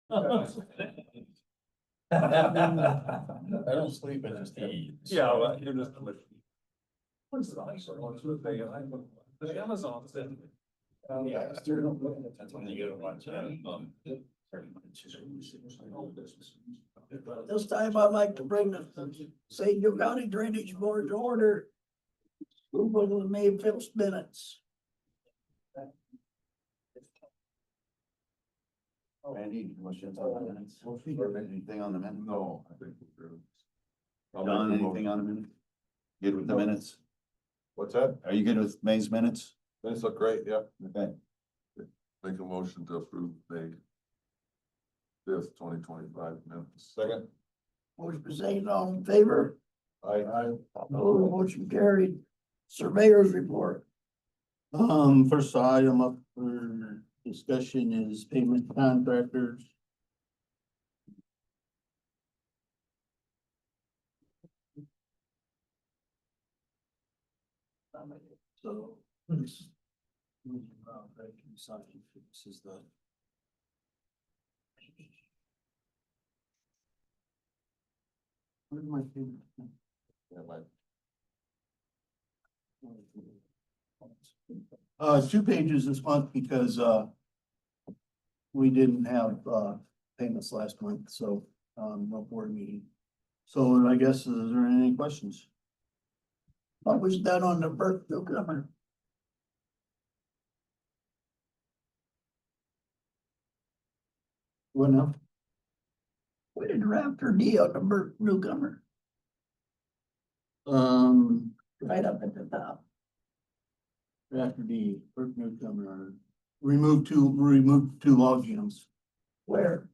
I don't sleep, I just eat. Yeah, well, you're just. What's the nice one? The Amazon thing. Yeah, that's when you get a bunch of, This time I'd like to bring the St. Joe County Drainage Board to order. Approval of the May 5th minutes. Randy, questions on the minutes? Anything on the minutes? No, I think we're good. Don, anything on the minutes? Good with the minutes? What's that? Are you good with May's minutes? Minutes look great, yeah. Okay. Make a motion to approve May 5th, 2025 minutes. Second. Motion for saying all in favor. Aye. Opposed, motion carried. Surveyor's report. First item up for discussion is payment contractors. So. This is the. Where's my payment? Yeah, my It's 2 pages this month because, we didn't have, payments last month, so, no board meeting. So I guess, is there any questions? What was done on the Burke newcomer? What now? We did Raptor D on the Burke newcomer, right up at the top. After the first newcomer, remove two log jams. Where?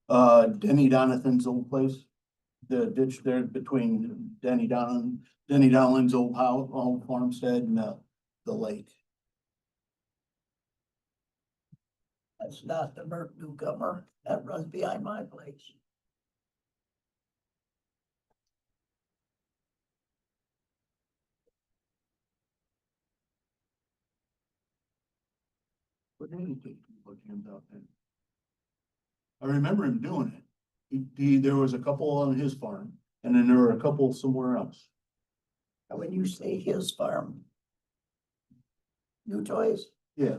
Denny Donathan's old place. The ditch there between Denny Donovan's old house, old farmstead and the lake. That's not the Burke newcomer. That runs behind my place. What did he take two log jams out there? I remember him doing it. There was a couple on his farm and then there were a couple somewhere else. And when you say his farm. New Toys, Yeah,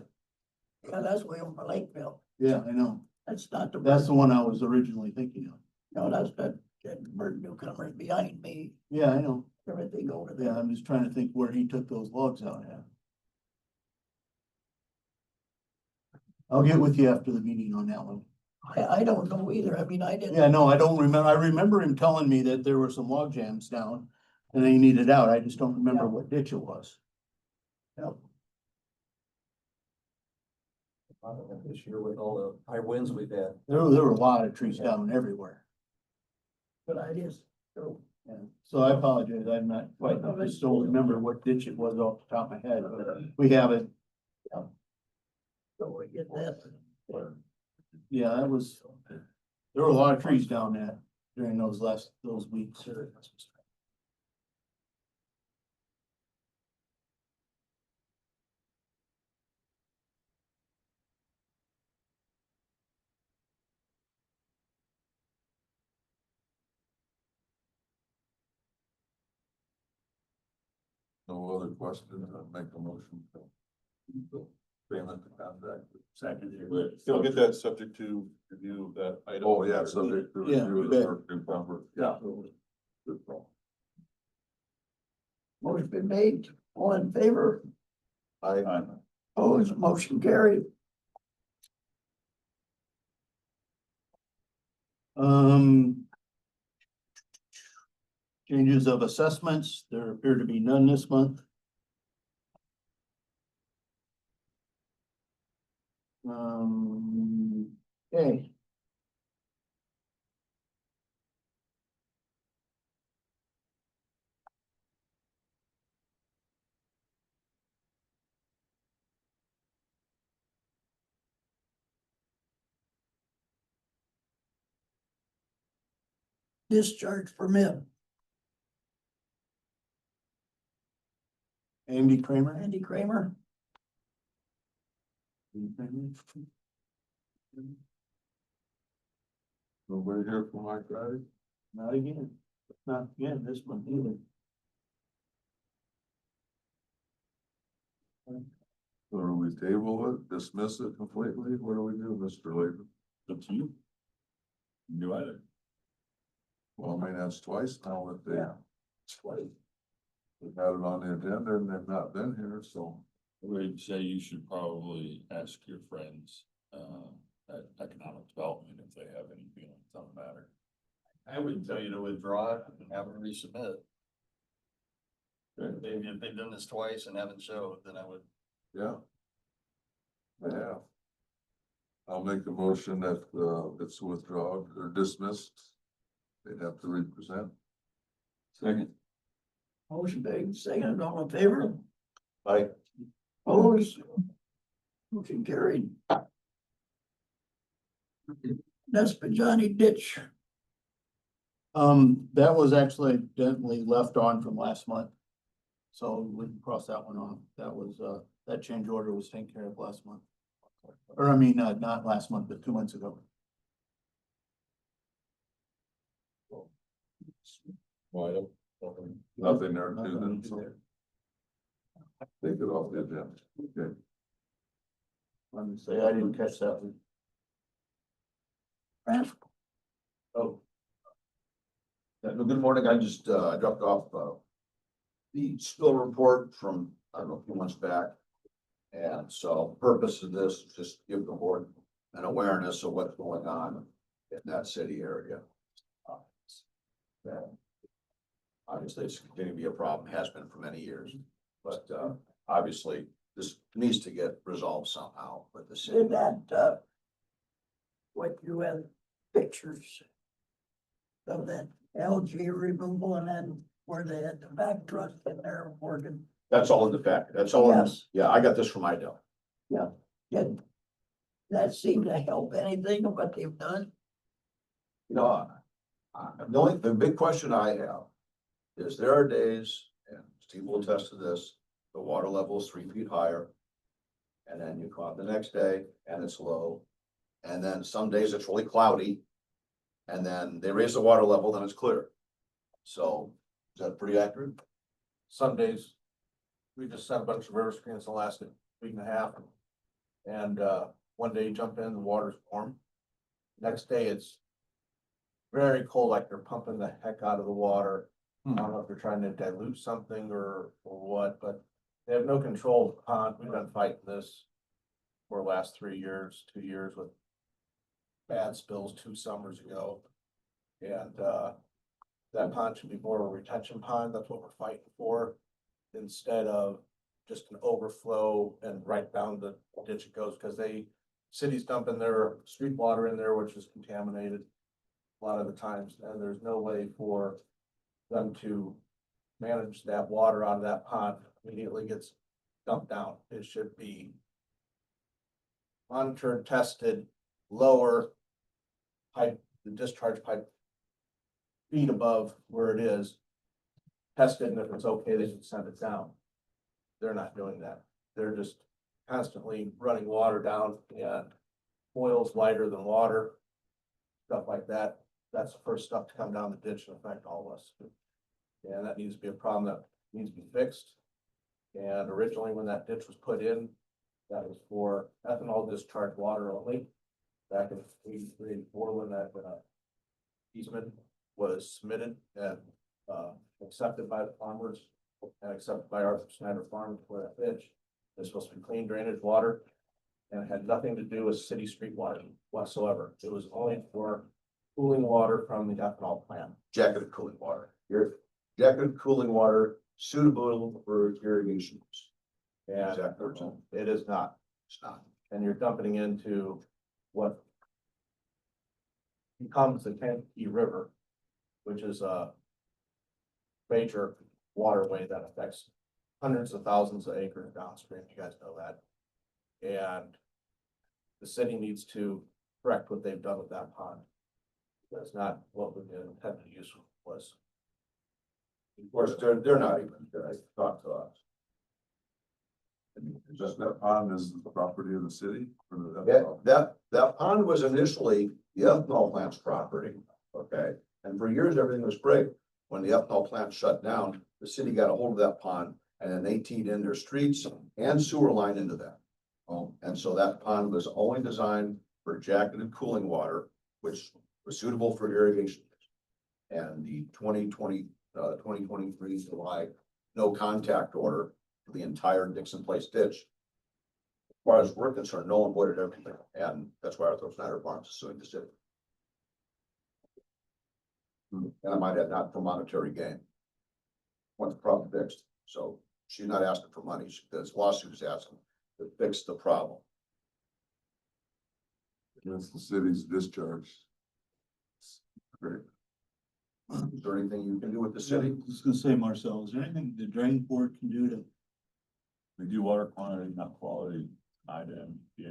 yeah, that's way over Lakeville. yeah, I know. That's not the. That's Burke. the one I was originally thinking of. No, that's that Burke newcomer's behind me. Yeah, I know. Everything over Yeah, there. I'm just trying to think where he took those logs out at. I'll get with you after the meeting on that one. I don't know either. I mean, I didn't. Yeah, no, I don't remember. I remember him telling me that there were some log jams down and they needed out. I just don't remember Yeah. what ditch it was. No. This year with all the high winds we've had. There were a lot of trees down everywhere. But I just, so, Yeah. So I apologize. I'm not quite, I just don't remember what ditch it was off the top of my head, but we have it. so we get that. Yeah, that was, there were a lot of trees down there during those weeks. No other questions, I'll make a motion. to Payment to contract. Second. You'll get that subject to review that item. Oh, yeah, subject to Yeah, review of bet. the Burke newcomer. Yeah. Good call. Motion been made, all in favor, Aye. opposed, motion carried. Changes of assessments, there appear to be none this month. Okay. Discharge permit, Andy Kramer. Andy Kramer, Nobody here from Mike Friday? Not again, not again, this one either. So do we table it, dismiss it completely? What do we do, Mr. Latham? Up to you. Do either. Well, I mean, that's twice now that they, Yeah. Twice. we've had it on the agenda and they've not been here, so. I would say you should probably ask your friends, at economic development if they have any feelings on the matter. I would tell you to withdraw it and have it resubmit. Maybe if they've done this twice and haven't showed, then I would. Yeah. Yeah. I'll make a motion that, it's withdrawn or dismissed. They'd have to represent. Second. Motion made, second, all in favor? Aye. Opposed? Motion carried. Johnny ditch. That was actually evidently left on from last month. So we can cross that one off. That was, that change order was taken care of last month. Or I mean, not last month, but 2 months ago. Well, nothing there to do then, so. Take it off the agenda. Okay. Let me say, I didn't catch that one. Rascal. Oh. Good morning, I just, dropped off, the spill report from, I don't know, a few months back. And so purpose of this is just give the board an awareness of what's going on in that city area. That obviously it's continuing to be a problem, has been for many years, but, obviously this needs to get resolved somehow with the city. Did that, what you had pictures of that algae removal and then where they had the back truck in there working. That's all in the factory, that's all, Yes. yeah, I got this from Idell. Did that seem to help anything of what they've done? You know, the big question I have is there are days, and Steve will attest to this, the water level is 3 feet higher. And then you come out the next day and it's low. And then some days it's really cloudy. And then they raise the water level, then it's clear. So is that pretty accurate? Some days, we just set a bunch of river screens the last week and a half. And, one day you jump in, the water's warm. Next day it's very cold, like they're pumping the heck out of the water. I don't know if they're trying to dilute something or what, but they have no control of the pond. We've been fighting this for the last 3 years, 2 years with bad spills 2 summers ago. And, that pond should be more of a retention pond. That's what we're fighting for. Instead of just an overflow and right down the ditch it goes, because cities dumping their street water in there, which is contaminated a lot of the times, and there's no way for them to manage that water out of that pond immediately gets dumped down. It should be monitored, tested, lower pipe, the discharge pipe feet above where it is, tested, and if it's okay, they should send it down. They're not doing that. They're just constantly running water down, and oil's lighter than water, stuff like that. That's the first stuff to come down the ditch and affect all of us. And that needs to be a problem that needs to be fixed. And originally, when that ditch was put in, that was for ethanol discharge water only. Back in 83, 84, when that easement was submitted and accepted by the farmers and accepted by Arthur Snyder Farm for that ditch. It's supposed to be clean drainage water, and it had nothing to do with city street water whatsoever. It was only for cooling water from the ethanol plant. Jacketed cooling water. Your jacketed cooling water suitable for irrigation use. And Exactly right. it is not. It's not. And you're dumping into what becomes the Kankakee River, which is a major waterway that affects hundreds of thousands of acres downstream. You guys know that. And the city needs to correct what they've done with that pond. That's not what the intended use was. Of course, they're not even, they talk to us. Just that pond is the property of the city? Or That pond was initially the ethanol plant's property, okay? And for years, everything was great. When the ethanol plant shut down, the city got a hold of that pond and then they teed in their streets and sewer line into that. And so that pond was only designed for jacketed cooling water, which was suitable for irrigation. And the 2023 July no contact order for the entire Dixon Place ditch. As far as we're concerned, no one avoided everything, and that's why Arthur Snyder Farms is suing the city. And I might add, not for monetary gain. Want the problem fixed, so she's not asking for money, this lawsuit is asking to fix the problem. Against the city's discharge. Great. Is there anything you can do with the I city? was gonna say, Marcel, is there anything the drain board can do to? We do water quantity, not quality, IDM, yeah.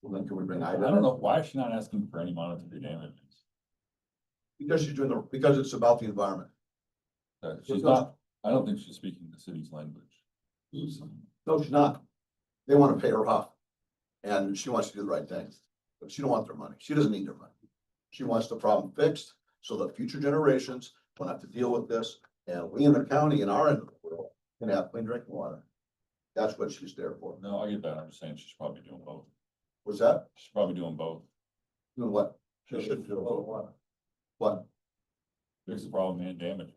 Well, then can we bring I Ida? don't know, why is she not asking for any monetary damages? Because she's doing because it's about the environment. She's not, I don't think she's speaking the city's language. No, she's not. They want to pay her off. And she wants to do the right thing, but she don't want their money. She doesn't need their money. She wants the problem fixed so that future generations will have to deal with this. And we in the county, in our end of the world, can have clean drinking water. That's what she's there for. No, I get that, I'm just saying she's probably doing both. Was that? She's probably doing both. Doing what? She should do what? What? Fix the problem and damage.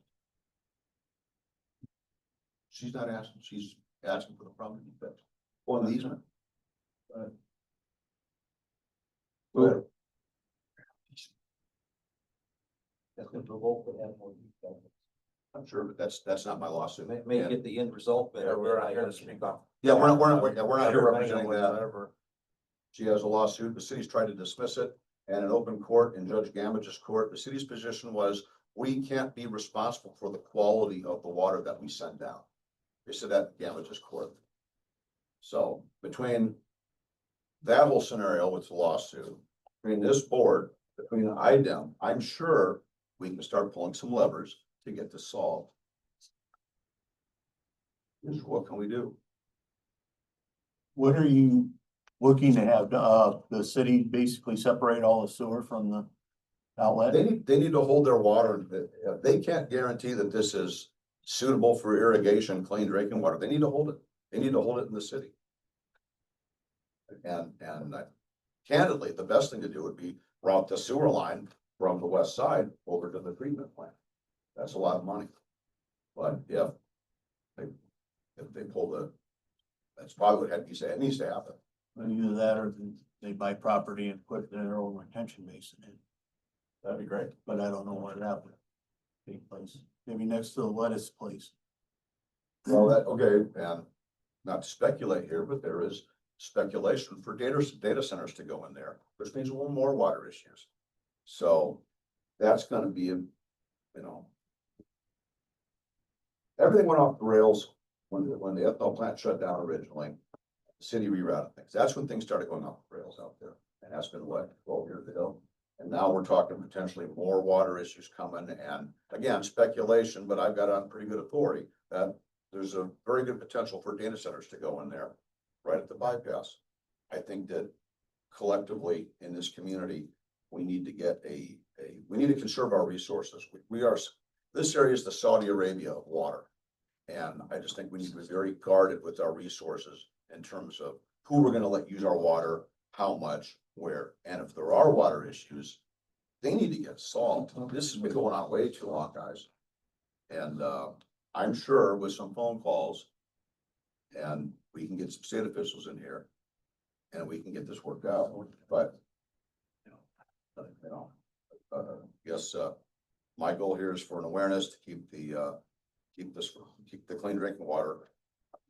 She's not asking, she's asking for the problem to be fixed. On the easement. Go ahead. That's gonna provoke the animal. I'm sure, but that's not my lawsuit. May get the end result, but. Yeah, we're not here to speak on. Yeah, we're not here representing that. Whatever. She has a lawsuit. The city's tried to dismiss it, and in open court, in Judge Gamage's court, the city's position was, we can't be responsible for the quality of the water that we send down. They said that in Gamage's court. So between that whole scenario with the lawsuit, between this board, between IDEM, I'm sure we can start pulling some levers to get this solved. What can we do? What are you looking to have, the city basically separate all the sewer from the outlet? They need to hold their water. They can't guarantee that this is suitable for irrigation, clean drinking water. They need to hold it. They need to hold it in the city. And candidly, the best thing to do would be route the sewer line from the west side over to the treatment plant. That's a lot of money. But if they pull that's probably what it needs to happen. Either that or they buy property and put their own retention basin in, That'd be great. but I don't know where that would take place. Maybe next to the lettuce place. Well, okay, and not to speculate here, but there is speculation for data centers to go in there, which means a little more water issues. So that's gonna be, everything went off the rails when the ethanol plant shut down originally. The city rerouted things. That's when things started going off the rails out there. And that's been what, 12 years ago? And now we're talking potentially more water issues coming, and again, speculation, but I've got on pretty good authority that there's a very good potential for data centers to go in there right at the bypass. I think that collectively in this community, we need to get we need to conserve our resources. This area is the Saudi Arabia of water. And I just think we need to be very guarded with our resources in terms of who we're gonna let use our water, how much, where, and if there are water issues, they need to get solved. This has been going on way too long, guys. And I'm sure with some phone calls, and we can get some state officials in here, and we can get this worked out, but yes, my goal here is for an awareness to keep the clean drinking water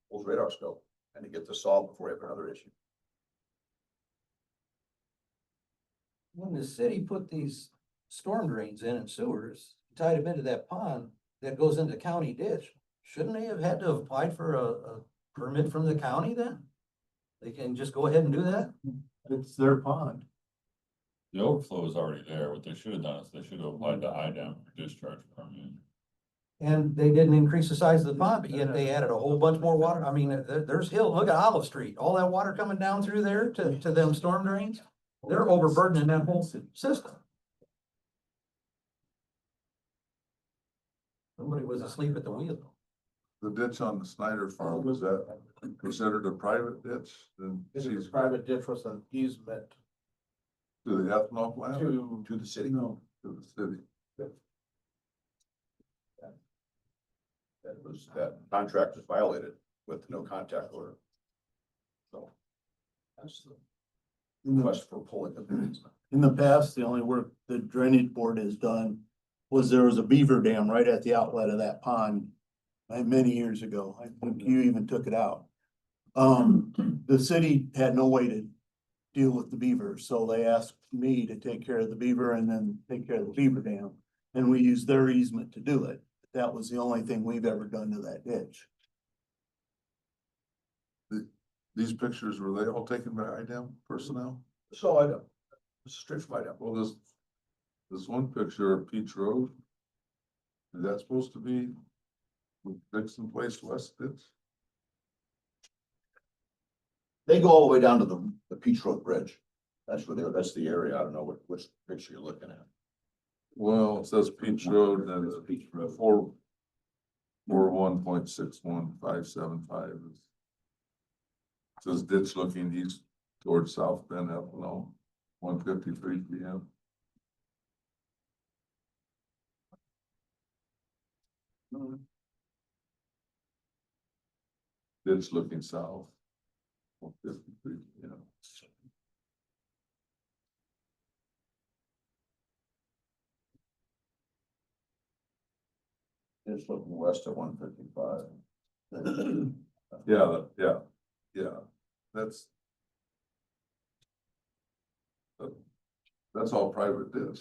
people's radar scope, and to get this solved before we have another issue. When the city put these storm drains in and sewers, tied them into that pond that goes into county ditch, shouldn't they have had to have applied for a permit from the county then? They can just go ahead and do that? It's their pond. The overflow is already there. What they should have done is they should have applied to IDEM for discharge permit. And they didn't increase the size of the pond, but yet they added a whole bunch more water. I mean, there's hill, look at Olive Street, all that water coming down through there to them storm drains. They're overburdening that whole system. Somebody was asleep at the wheel. The ditch on the Snyder farm, was that considered a private ditch? Then This she's is private ditch with an easement to the ethanol plant, To the city. No, to the city. That contract was violated with no contact order. So. That's the request for pulling the bins. in the past, the only work the drainage board has done was there was a beaver dam right at the outlet of that pond many years ago. I think you even took it out. The city had no way to deal with the beaver, so they asked me to take care of the beaver and then take care of the beaver dam. And we used their easement to do it. That was the only thing we've ever done to that ditch. These pictures, were they all taken by IDEM personnel? So I don't, it's straight from item. Well, this one picture of Peach Road. Is that supposed to be Dixon Place West ditch? They go all the way down to the Peach Road Bridge. That's where that's the area. I don't know which picture you're looking at. Well, it says Peach Road and it's Peach Road. 441.6157.5. Says ditch looking east towards South Bend, Ethanol, 1:53 PM. Ditch looking south. 1:53 PM. It's looking west at 155. Yeah, that's. That's all private ditch.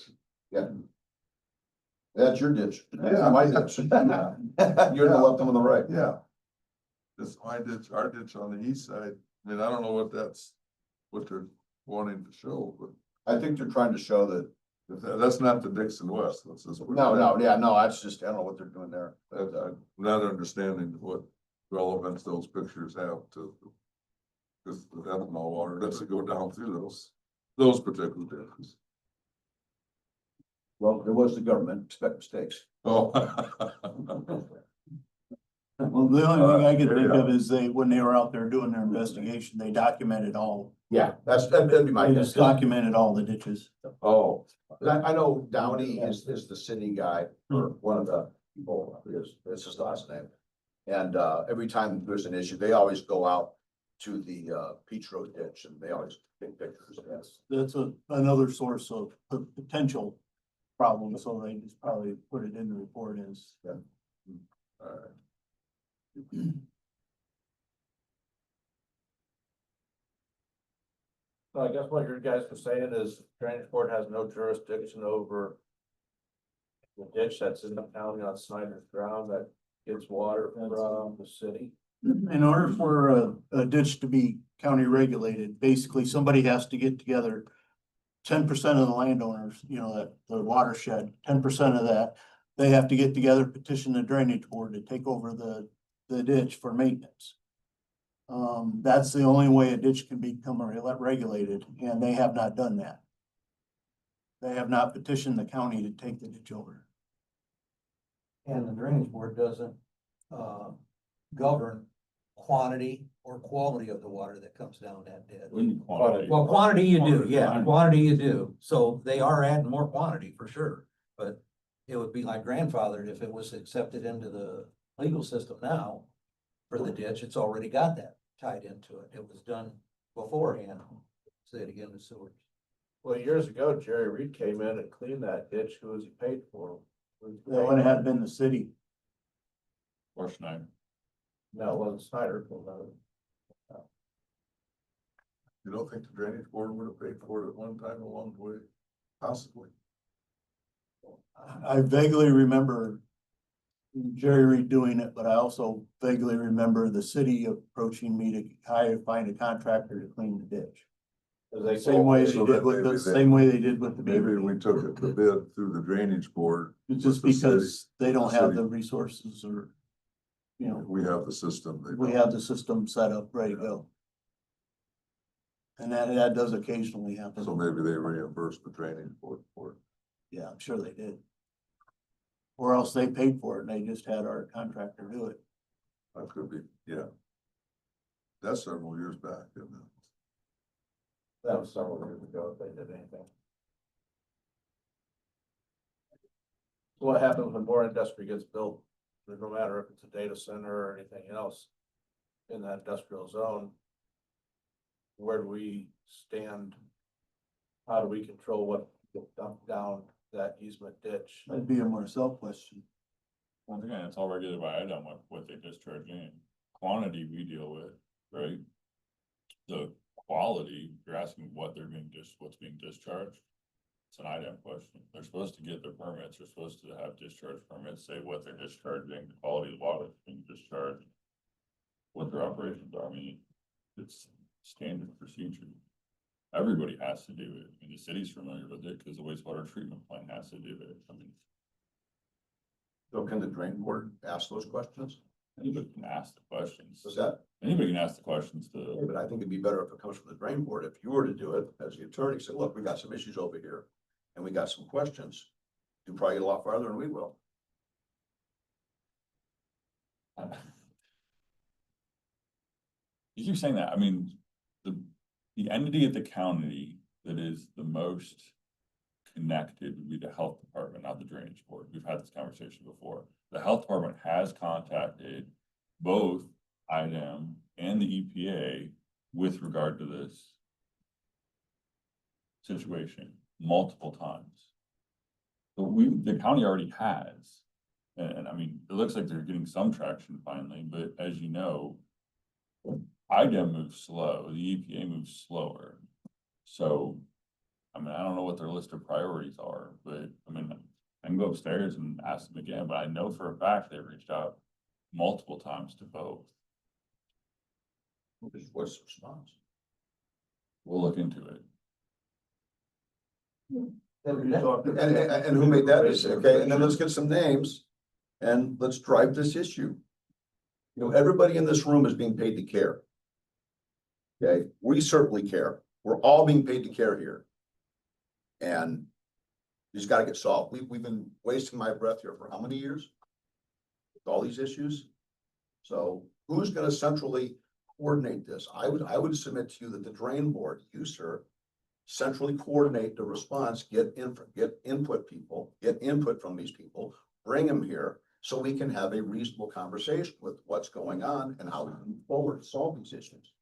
Yeah. That's your ditch. That's Yeah. my ditch. You're the left, I'm on the right. Yeah. This my ditch, our ditch on the east side. I mean, I don't know what what they're wanting to show, but I think they're trying to show that, that's not the Dixon West. That's just. no, that's just, I don't know what they're doing there. I'm not understanding what relevance those pictures have to. Cause the ethanol water doesn't go down through those particular ditches. Well, it was the government, expect mistakes. Oh. Well, the only thing I can think of is when they were out there doing their investigation, they documented Yeah, that'd be my they guess. just documented all the ditches. Oh, I know Downey is the city guy, or one of the people, that's his last name. And, every time there's an issue, they always go out to the, Peach Road ditch and they always take pictures. Yes. That's another source of potential problem, so they just probably put it in the report as. alright. So I guess what you guys are saying is drainage board has no jurisdiction over the ditch that's in the county on Snyder's ground that gets water from the city. In order for a ditch to be county regulated, basically somebody has to get together. 10% of the landowners, that the watershed, 10% of that, they have to get together, petition the drainage board to take over the ditch for maintenance. That's the only way a ditch can become regulated, and they have not done that. They have not petitioned the county to take the ditch over. And the drainage board doesn't, govern quantity or quality of the water that comes down that ditch. Quantity. Well, quantity you do, yeah, Quantity. quantity you do. So they are adding more quantity for sure. But it would be like grandfathered if it was accepted into the legal system now for the ditch. It's already got that tied into it. It was done beforehand. Say it again, the sewers. Well, years ago, Jerry Reed came in and cleaned that ditch. Who was he paid for? That would have been the city. Or Schneider. No, it wasn't Snyder. You don't think the drainage board would have paid for it at one time along the way? Possibly. I vaguely remember Jerry Reed doing it, but I also vaguely remember the city approaching me to find a contractor to clean the ditch. Same way they So did that with maybe the, they- same way they did with the Maybe beaver. we took it, the bid through the drainage board. It's just with the city. because they don't the have city. the resources or, you know, We have the system. they we don't. have the system set up, ready to go. And that does occasionally happen. So maybe they reimburse the drainage board for it. Yeah, I'm sure they did. Or else they paid for it and they just had our contractor do it. That could be, yeah. That's several years back, isn't it? That was several years ago if they did anything. So what happens when more industry gets built? No matter if it's a data center or anything else in that industrial zone. Where do we stand? How do we control what gets dumped down that easement ditch? That'd be a Marcel question. Once again, it's all regulated by item what they discharge in. Quantity we deal with, right? The quality, you're asking what they're being what's being discharged. It's an item question. They're supposed to get their permits. They're supposed to have discharge permits, say what they're discharging, the quality of the water that's being discharged. What their operations are. I mean, it's standard procedure. Everybody has to do it. I mean, the city's familiar with it because the wastewater treatment plant has to do it. I mean, So can the drain board ask those questions? anybody can ask the questions. Is that, Anybody can ask the questions to, but I think it'd be better if it comes from the drain board. If you were to do it as the attorney, say, look, we got some issues over here and we got some questions. You probably get a lot farther than we will. you keep saying that, I mean, the entity at the county that is the most connected would be the health department, not the drainage board. We've had this conversation before. The health department has contacted both IDEM and the EPA with regard to this situation multiple times. So the county already has, and I mean, it looks like they're getting some traction finally, but as you know, IDEM moves slow, the EPA moves slower. So, I mean, I don't know what their list of priorities are, but I mean, I can go upstairs and ask them again, but I know for a fact they reached out multiple times to both. What's the response? We'll look into it. And who made that decision? Okay, and then let's get some names and let's drive this issue. You know, everybody in this room is being paid to care. Okay, we certainly care. We're all being paid to care here. And these gotta get solved. We've been wasting my breath here for how many years? With all these issues. So who's gonna centrally coordinate this? I would submit to you that the drain board, you, sir, centrally coordinate the response, get input from these people, bring them here so we can have a reasonable conversation with what's going on and how we move forward to solve these issues.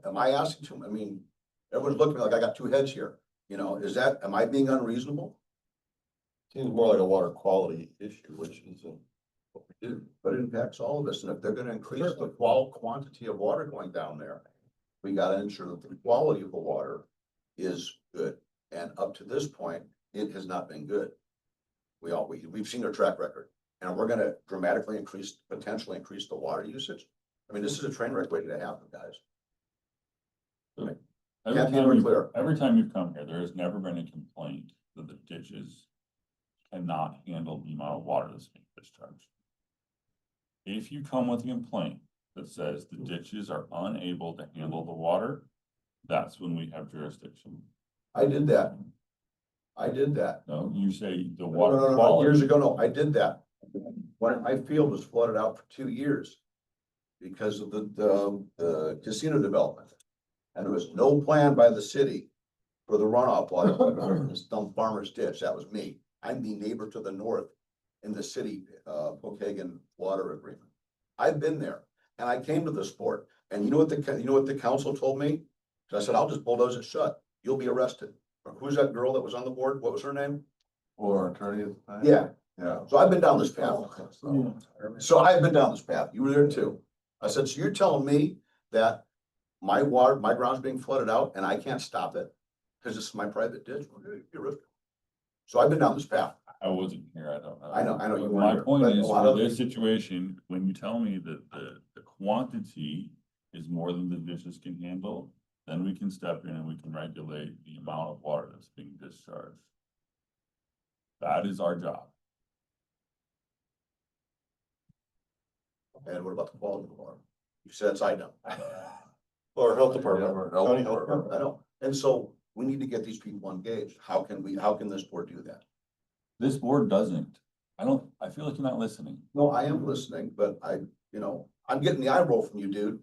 Am I asking too, I mean, everyone's looking at me like I got two heads here, you know, am I being unreasonable? Seems more like a water quality issue, which is what we do. But it impacts all of us, and if they're gonna increase the quantity of water going down there, we gotta ensure that the quality of the water is good, and up to this point, it has not been good. We've seen their track record, and we're gonna dramatically potentially increase the water usage. I mean, this is a train wreck waiting to happen, guys. Can't be more clear. Every time you've come here, there has never been a complaint that the ditches cannot handle the amount of water that's being discharged. If you come with a complaint that says the ditches are unable to handle the water, that's when we have jurisdiction. I did that. No, you say the No, water no, quality. years ago, no, I did that. When my field was flooded out for 2 years because of the casino development. And there was no plan by the city for the runoff water, this dumb farmer's ditch, that was me. I'm the neighbor to the north in the city, Pokagon water agreement. I've been there, and I came to this board, and you know what the council told me? So I said, I'll just bulldoze it shut, you'll be arrested. Who's that girl that was on the board? What was her name? Or our attorney at the time? Yeah, Yeah. so I've been down this path. So I've been down this path. You were there too. I said, so you're telling me that my ground's being flooded out and I can't stop it? Cause this is my private ditch. So I've been down this path. I wasn't here, I don't know. I know you But weren't my here, point but a is, lot for of- this situation, when you tell me that the quantity is more than the ditches can handle, then we can step in and we can regulate the amount of water that's being discharged. That is our job. And what about the quality of the water? You said it's IDEM. Or health Yeah, department, or health county health department. department. I know, and so we need to get these people engaged. How can this board do that? This board doesn't. I feel like you're not listening. No, I am listening, but I'm getting the eye roll from you, dude.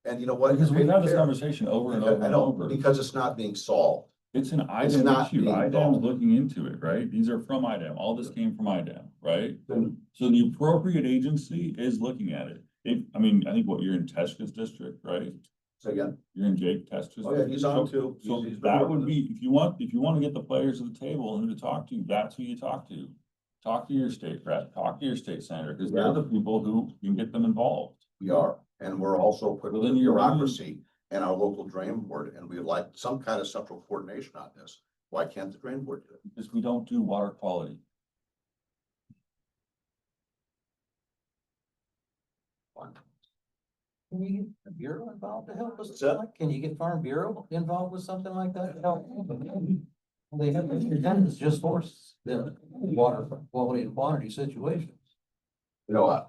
And you know what? Because we've had this Care. conversation over and over I and know, over. because it's not being solved. It's an It's IDEM not issue. being IDEM's solved. looking into it, right? These are from IDEM. All this came from IDEM, right? Then- So the appropriate agency is looking at it. I think what you're in Teshka's district, right? So again, You're in Jake Teshka's. oh yeah, he's on too. So He's been that working would this. be, if you want to get the players at the table and who to talk to, that's who you talk to. Talk to your state rep, talk to your state senator, because they're the people who can get them involved. We are, and we're also putting Well, then the you're really- bureaucracy and our local drain board, and we'd like some kind of central coordination on this. Why can't the drain board do it? Because we don't do water quality. Can you get the Bureau involved to help us? What's that? Can you get Farm Bureau involved with something like that? to help? They have it's just for the water quality and quantity situations.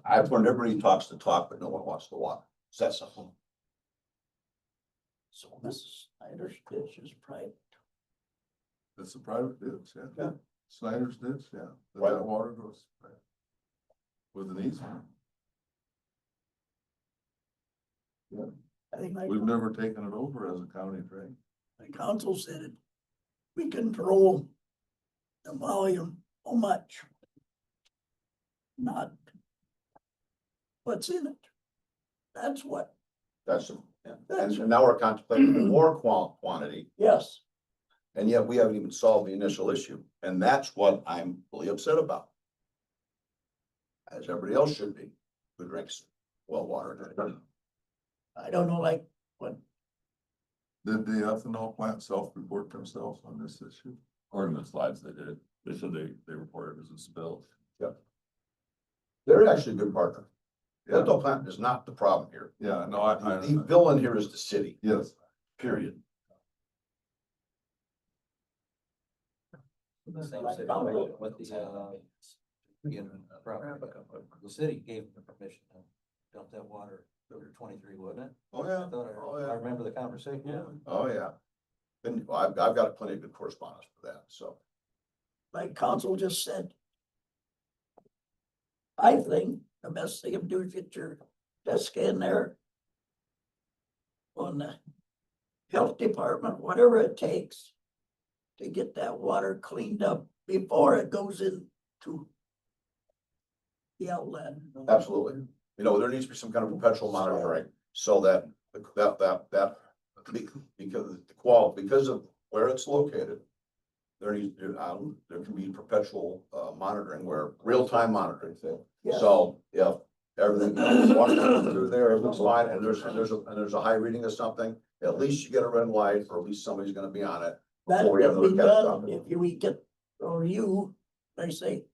I've learned everybody talks the talk, but no one wants the walk. It's that simple. So Mrs. Snyder's ditch is private. It's a private ditch, yeah. Yeah. Snyder's ditch, yeah. That Right. water goes. right. With an easement. I think my, We've never taken it over as a county drain. my council said it. We control the volume, how much. Not what's in it. That's what, And now we're contemplating more quantity, yes, and yet we haven't even solved the initial issue. And that's what I'm really upset about. As everybody else should be, who drinks well water. I don't know, like, what, Did the ethanol plant self-report themselves on this issue? According to the slides they did, they said they reported it as a spill. They're actually a good partner. Yeah, Ethanol plant is not the problem here. yeah, no, The villain here is the city, yes. period. The same situation with the city gave them the permission to dump that water under 23, wasn't it? Oh, I yeah. thought Oh, I yeah. remember the conversation. Yeah. Oh, yeah. And I've got plenty of good correspondence for that, so. like council just said. I think the best thing to do is get your desk in there. On the health department, whatever it takes. To get that water cleaned up before it goes into. The outlet. Absolutely. There needs to be some kind of perpetual monitoring so that, because because of where it's located. There can be perpetual, monitoring where, real-time monitoring. Yeah. So if everything, water comes through there, everything's fine, and there's a high reading of something, at least you get a red light, or at least somebody's gonna be on it. That before we have can be another done catastrophe. if we get, or you, they say.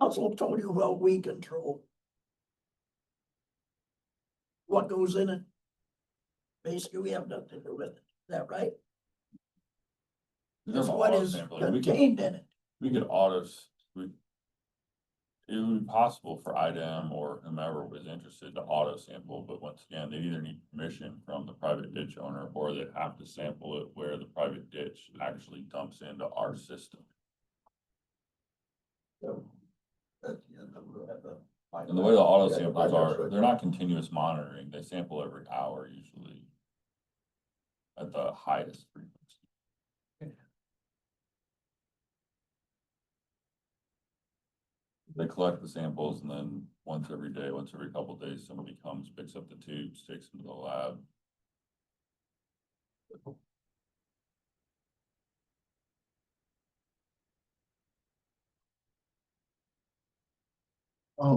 Council told you what we control. What goes in it. Basically, we have nothing to do with it, is that right? There's That's a what auto is sampling. We could, contained in it. we could autos, it would be possible for IDEM or whomever was interested to auto sample, but once again, they either need permission from the private ditch owner or they have to sample it where the private ditch actually dumps into our system. And the way the auto samples are, they're not continuous monitoring, they sample every hour usually. At the highest frequency. They collect the samples and then once every day, once every couple of days, somebody comes, picks up the tubes, takes them to the lab.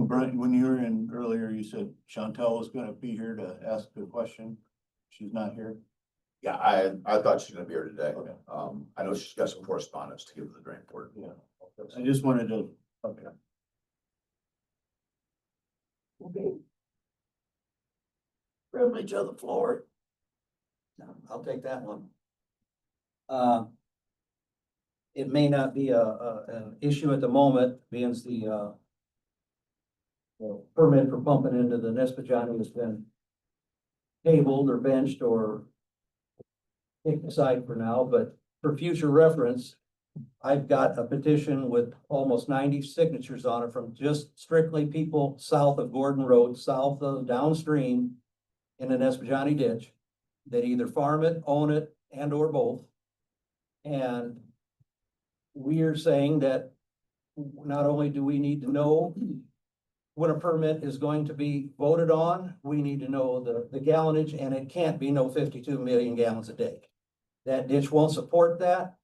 Brian, when you were in earlier, you said Chantel was gonna be here to ask a question. She's not here. Yeah, I thought she was gonna be here today. Okay. I know she's got some correspondence to give to the drain board. Yeah. I just wanted to, okay. Okay. Privilege of the floor. I'll take that one. It may not be an issue at the moment, being the permit for pumping into the Nespajani has been tabled or benched or kicked aside for now, but for future reference, I've got a petition with almost 90 signatures on it from just strictly people south of Gordon Road, south of downstream in the Nespajani ditch, that either farm it, own it, and or both. And we're saying that not only do we need to know when a permit is going to be voted on, we need to know the gallonage, and it can't be no 52 million gallons a day. That ditch won't support that.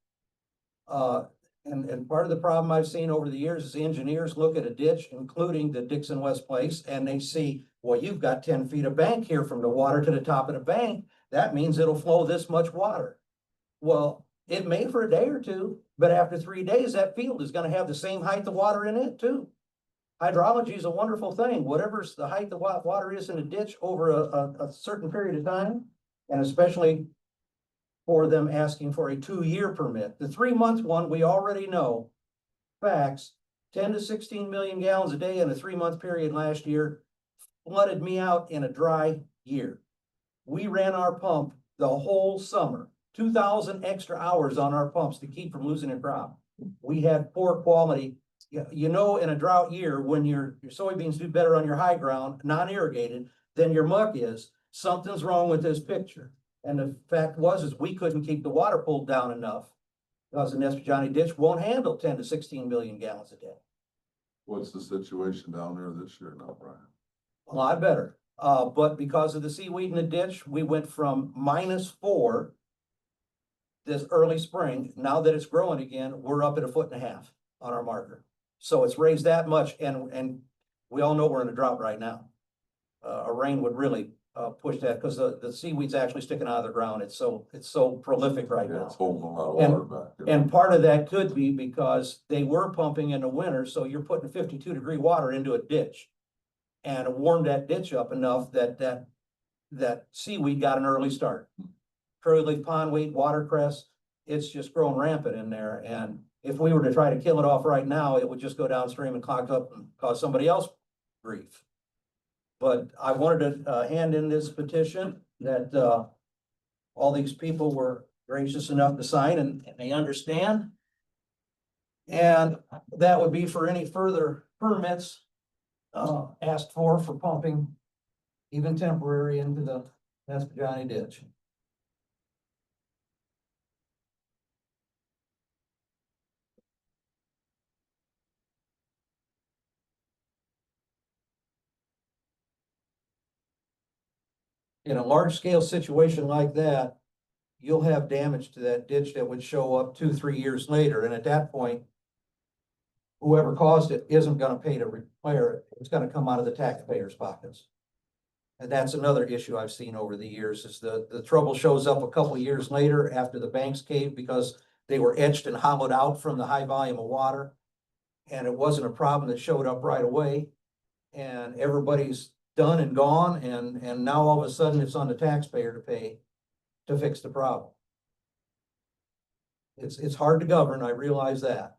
And part of the problem I've seen over the years is engineers look at a ditch, including the Dixon West Place, and they see, well, you've got 10 feet of bank here from the water to the top of the bank. That means it'll flow this much water. Well, it may for a day or two, but after 3 days, that field is gonna have the same height of water in it too. Hydrology is a wonderful thing. Whatever's the height of water is in a ditch over a certain period of time, and especially for them asking for a 2-year permit. The 3-month one, we already know, facts, 10 to 16 million gallons a day in a 3-month period last year flooded me out in a dry year. We ran our pump the whole summer, 2,000 extra hours on our pumps to keep from losing a crop. We had poor quality. You know, in a drought year, when your soybeans do better on your high ground, non-irrigated, than your muck is, something's wrong with this picture. And the fact is we couldn't keep the water pulled down enough because the Nespajani ditch won't handle 10 to 16 million gallons a day. What's the situation down there this year now, Brian? A lot better. But because of the seaweed in the ditch, we went from -4 this early spring. Now that it's growing again, we're up at 1.5 feet on our marker. So it's raised that much, and we all know we're in a drought right now. A rain would really push that, because the seaweed's actually sticking out of the ground. It's so prolific right Yeah, now. it's holding a lot of water back. And part of that could be because they were pumping in the winter, so you're putting 52-degree water into a ditch. And it warmed that ditch up enough that seaweed got an early start. Curly pondweed, watercress, it's just growing rampant in there. And if we were to try to kill it off right now, it would just go downstream and clog up and cause somebody else grief. But I wanted to hand in this petition that all these people were gracious enough to sign, and they understand. And that would be for any further permits asked for pumping, even temporary, into the Nespajani ditch. In a large scale situation like that, you'll have damage to that ditch that would show up 2-3 years later. And at that point, whoever caused it isn't gonna pay to repair it. It's gonna come out of the taxpayers' pockets. And that's another issue I've seen over the years, is the trouble shows up a couple years later after the banks caved because they were etched and hollowed out from the high volume of water. And it wasn't a problem that showed up right away. And everybody's done and gone, and now all of a sudden it's on the taxpayer to pay to fix the problem. It's hard to govern, I realize that.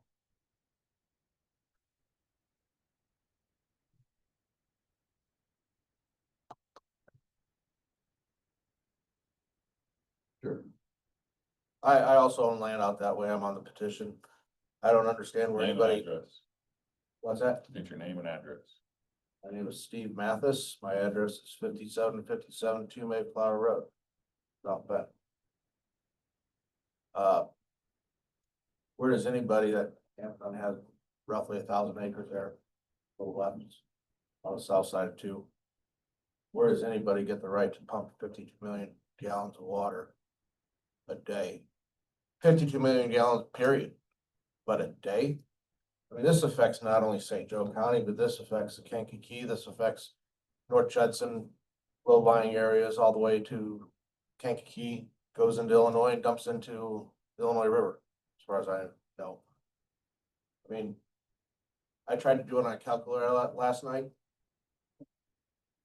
Sure. I also own land out that way. I'm on the petition. I don't understand where Name and anybody, address. what's that? Get your name and address. My name is Steve Mathis. My address is 5757 2 Mayflower Road, South Bend. Where does anybody that Hampton has roughly 1,000 acres there, little left on the south side of 2? Where does anybody get the right to pump 52 million gallons of water a day? 52 million gallons, period. But a day? I mean, this affects not only St. Joe County, but this affects the Kankakee, this affects North Judson, low-lying areas all the way to Kankakee, goes into Illinois and dumps into the Illinois River, as far as I know. I mean, I tried to do it on a calculator last night.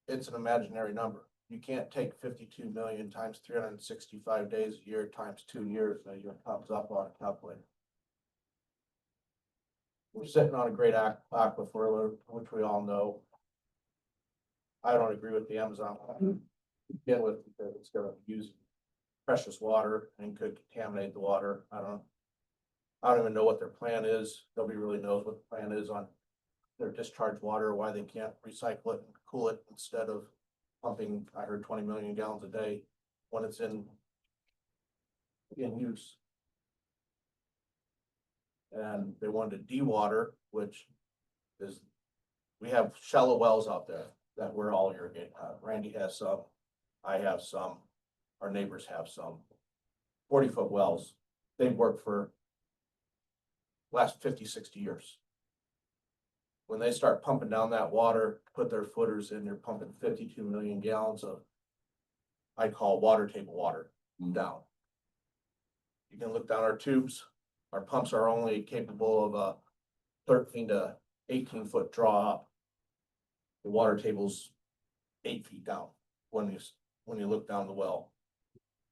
It's an imaginary number. you can't take 52 million times 365 days a year times 2 years, now your comes up on a calculator. We're sitting on a great aquifer, which we all know. I don't agree with the Amazon one to begin with, because it's gonna use precious water and could contaminate the water. I don't even know what their plan is. Nobody really knows what the plan is on their discharge water, why they can't recycle it and cool it instead of pumping, I heard 20 million gallons a day when it's in use. And they wanted to dewater, which is, we have shallow wells out there that we're all irrigating. Randy has some, I have some, our neighbors have some. 40-foot wells, they've worked for last 50, 60 years. When they start pumping down that water, put their footers in, they're pumping 52 million gallons of, I call water table water down. You can look down our tubes. Our pumps are only capable of a 13 to 18 foot draw up. The water table's 8 feet down when you look down the well.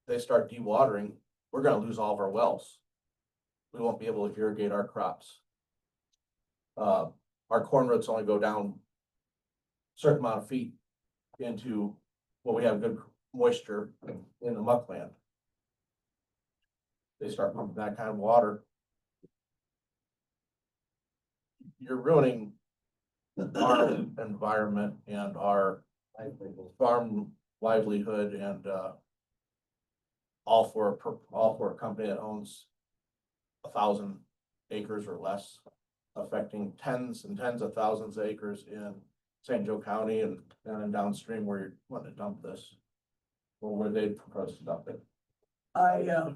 They start dewatering, we're gonna lose all of our wells. We won't be able to irrigate our crops. Our corn roots only go down a certain amount of feet into what we have good moisture in the muckland. They start pumping that kind of water. You're ruining our environment and our farm livelihood, and all for a company that owns 1,000 acres or less, affecting tens and tens of thousands of acres in St. Joe County and downstream where you're wanting to dump this, or where they propose to dump it. I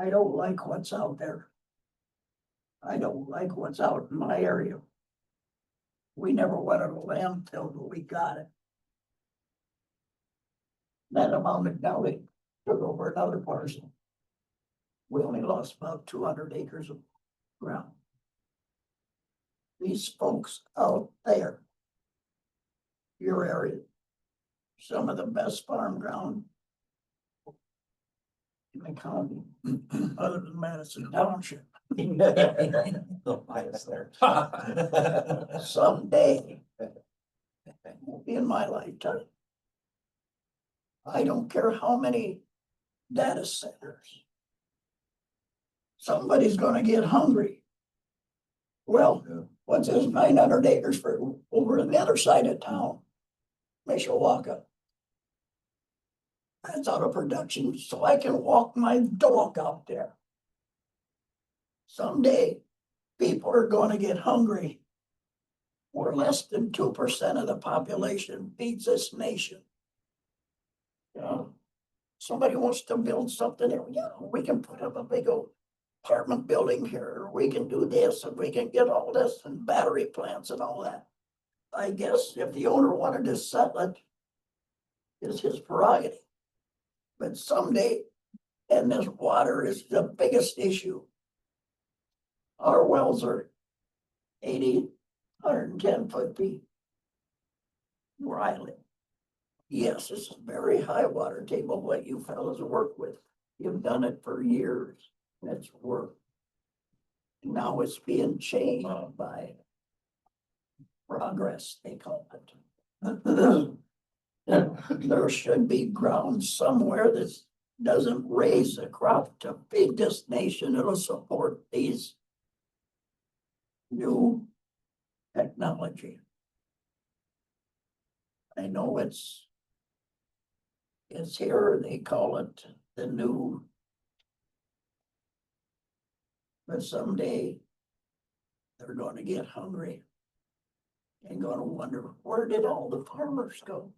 don't like what's out there. I don't like what's out in my area. We never went to a landfill, but we got it. That amounted, now they took over another parcel. We only lost about 200 acres of ground. These folks out there, your area, some of the best farm ground in the county, other than Madison Township. The bias there. Someday, won't be in my lifetime. I don't care how many data centers. Somebody's gonna get hungry. Well, Yeah. what's this 900 acres for over on the other side of town? Mishawaka. That's out of production, so I can walk my dog out there. Someday, people are gonna get hungry. We're less than 2% of the population feeds this nation. You know, somebody wants to build something here, yeah, we can put up a big old apartment building here, or we can do this, and we can get all this and battery plants and all that. I guess if the owner wanted to settle it, it's his prerogative. But someday, and this water is the biggest issue. Our wells are 80, 110 foot deep. Where I live. Yes, it's a very high water table, what you fellas work with. You've done it for years. It's worked. Now it's being changed by progress, they call it. There should be ground somewhere that doesn't raise a crop to feed this nation. It'll support these new technology. I know it's here, they call it the new. But someday they're gonna get hungry and gonna wonder, where did all the farmers go?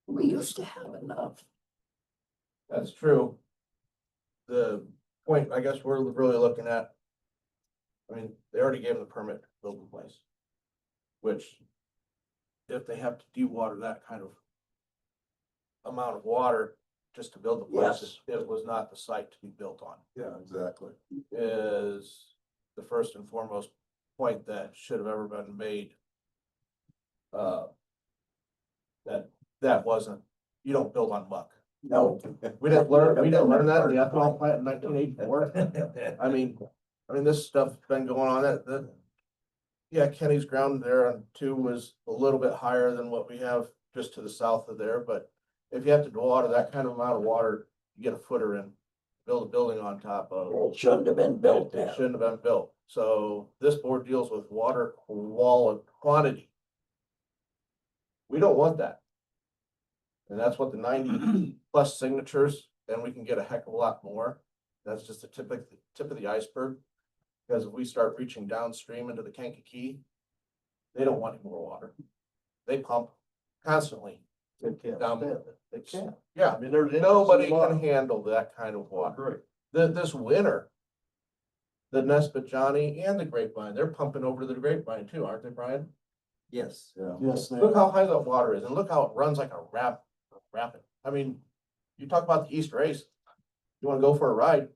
We used to have enough. That's true. The point, I guess we're really looking at, I mean, they already gave them the permit to build the place. Which, if they have to dewater that kind of amount of water just to build the place, Yes. it was not the site to be built on. Yeah, exactly. Is the first and foremost point that should have ever been made. That wasn't, you don't build on muck. No. We didn't learn that in the ethanol plant in 1984. I mean, this stuff's been going on that. Yeah, Kenny's ground there on 2 was a little bit higher than what we have just to the south of there, but if you have to water that kind of amount of water, you get a footer in, build a building on top of. It shouldn't have been built It there. shouldn't have been built. So this board deals with water quantity. We don't want that. And that's what the 90+ signatures, then we can get a heck of a lot more. That's just the tip of the iceberg. Because if we start reaching downstream into the Kankakee, they don't want any more water. They pump constantly. They can't Down. stand it. They can't. Yeah, I mean, there's. nobody can handle that kind of water. Right. This winter, the Nesbit and the Grapevine, they're pumping over the Grapevine too, aren't they, Brian? Yes. Yes, they Look are. how high that water is and look how it runs like a rapid. I mean, you talk about the Easter Ace. You wanna go for a ride?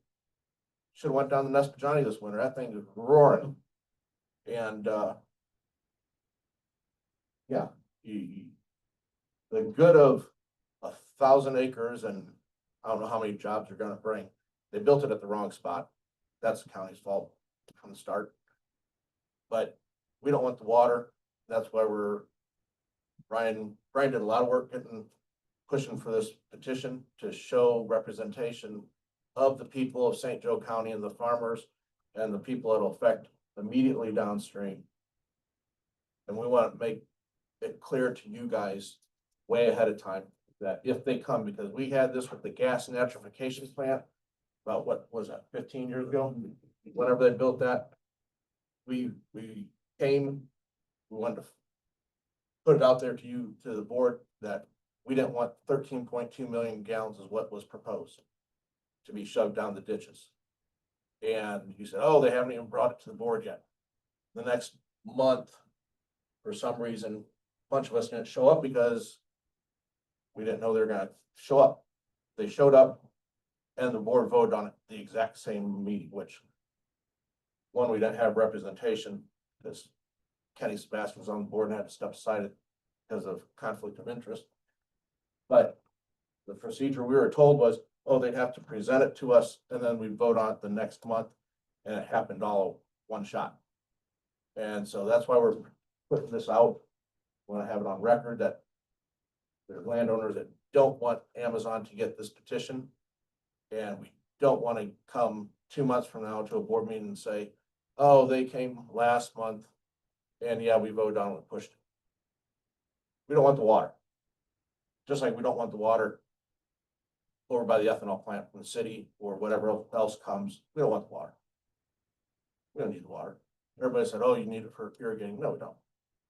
Should have went down the Nesbit this winter. That thing is roaring. And, yeah, the good of 1,000 acres and I don't know how many jobs you're gonna bring. They built it at the wrong spot. That's the county's fault from the start. But we don't want the water. That's why Brian did a lot of work pushing for this petition to show representation of the people of St. Joe County and the farmers and the people it'll affect immediately downstream. And we want to make it clear to you guys way ahead of time that if they come, because we had this with the gas nitrification plant about what was that, 15 years ago? Whenever they built that, we came, we wanted to put it out there to you, to the board, that we didn't want 13.2 million gallons is what was proposed to be shoved down the ditches. And you said, oh, they haven't even brought it to the board yet. The next month, for some reason, a bunch of us didn't show up because we didn't know they were gonna show up. They showed up and the board voted on it the exact same meeting, which one, we didn't have representation because Kenny Sebastian was on the board and had to step aside because of conflict of interest. But the procedure we were told was, oh, they'd have to present it to us and then we vote on it the next month. And it happened all one shot. And so that's why we're putting this out. We want to have it on record that there are landowners that don't want Amazon to get this petition. And we don't want to come 2 months from now to a board meeting and say, oh, they came last month. And yeah, we voted on it and pushed it. We don't want the water. Just like we don't want the water over by the ethanol plant from the city or whatever else comes. We don't want the water. We don't need the water. Everybody said, oh, you need it for irrigating. No, we don't.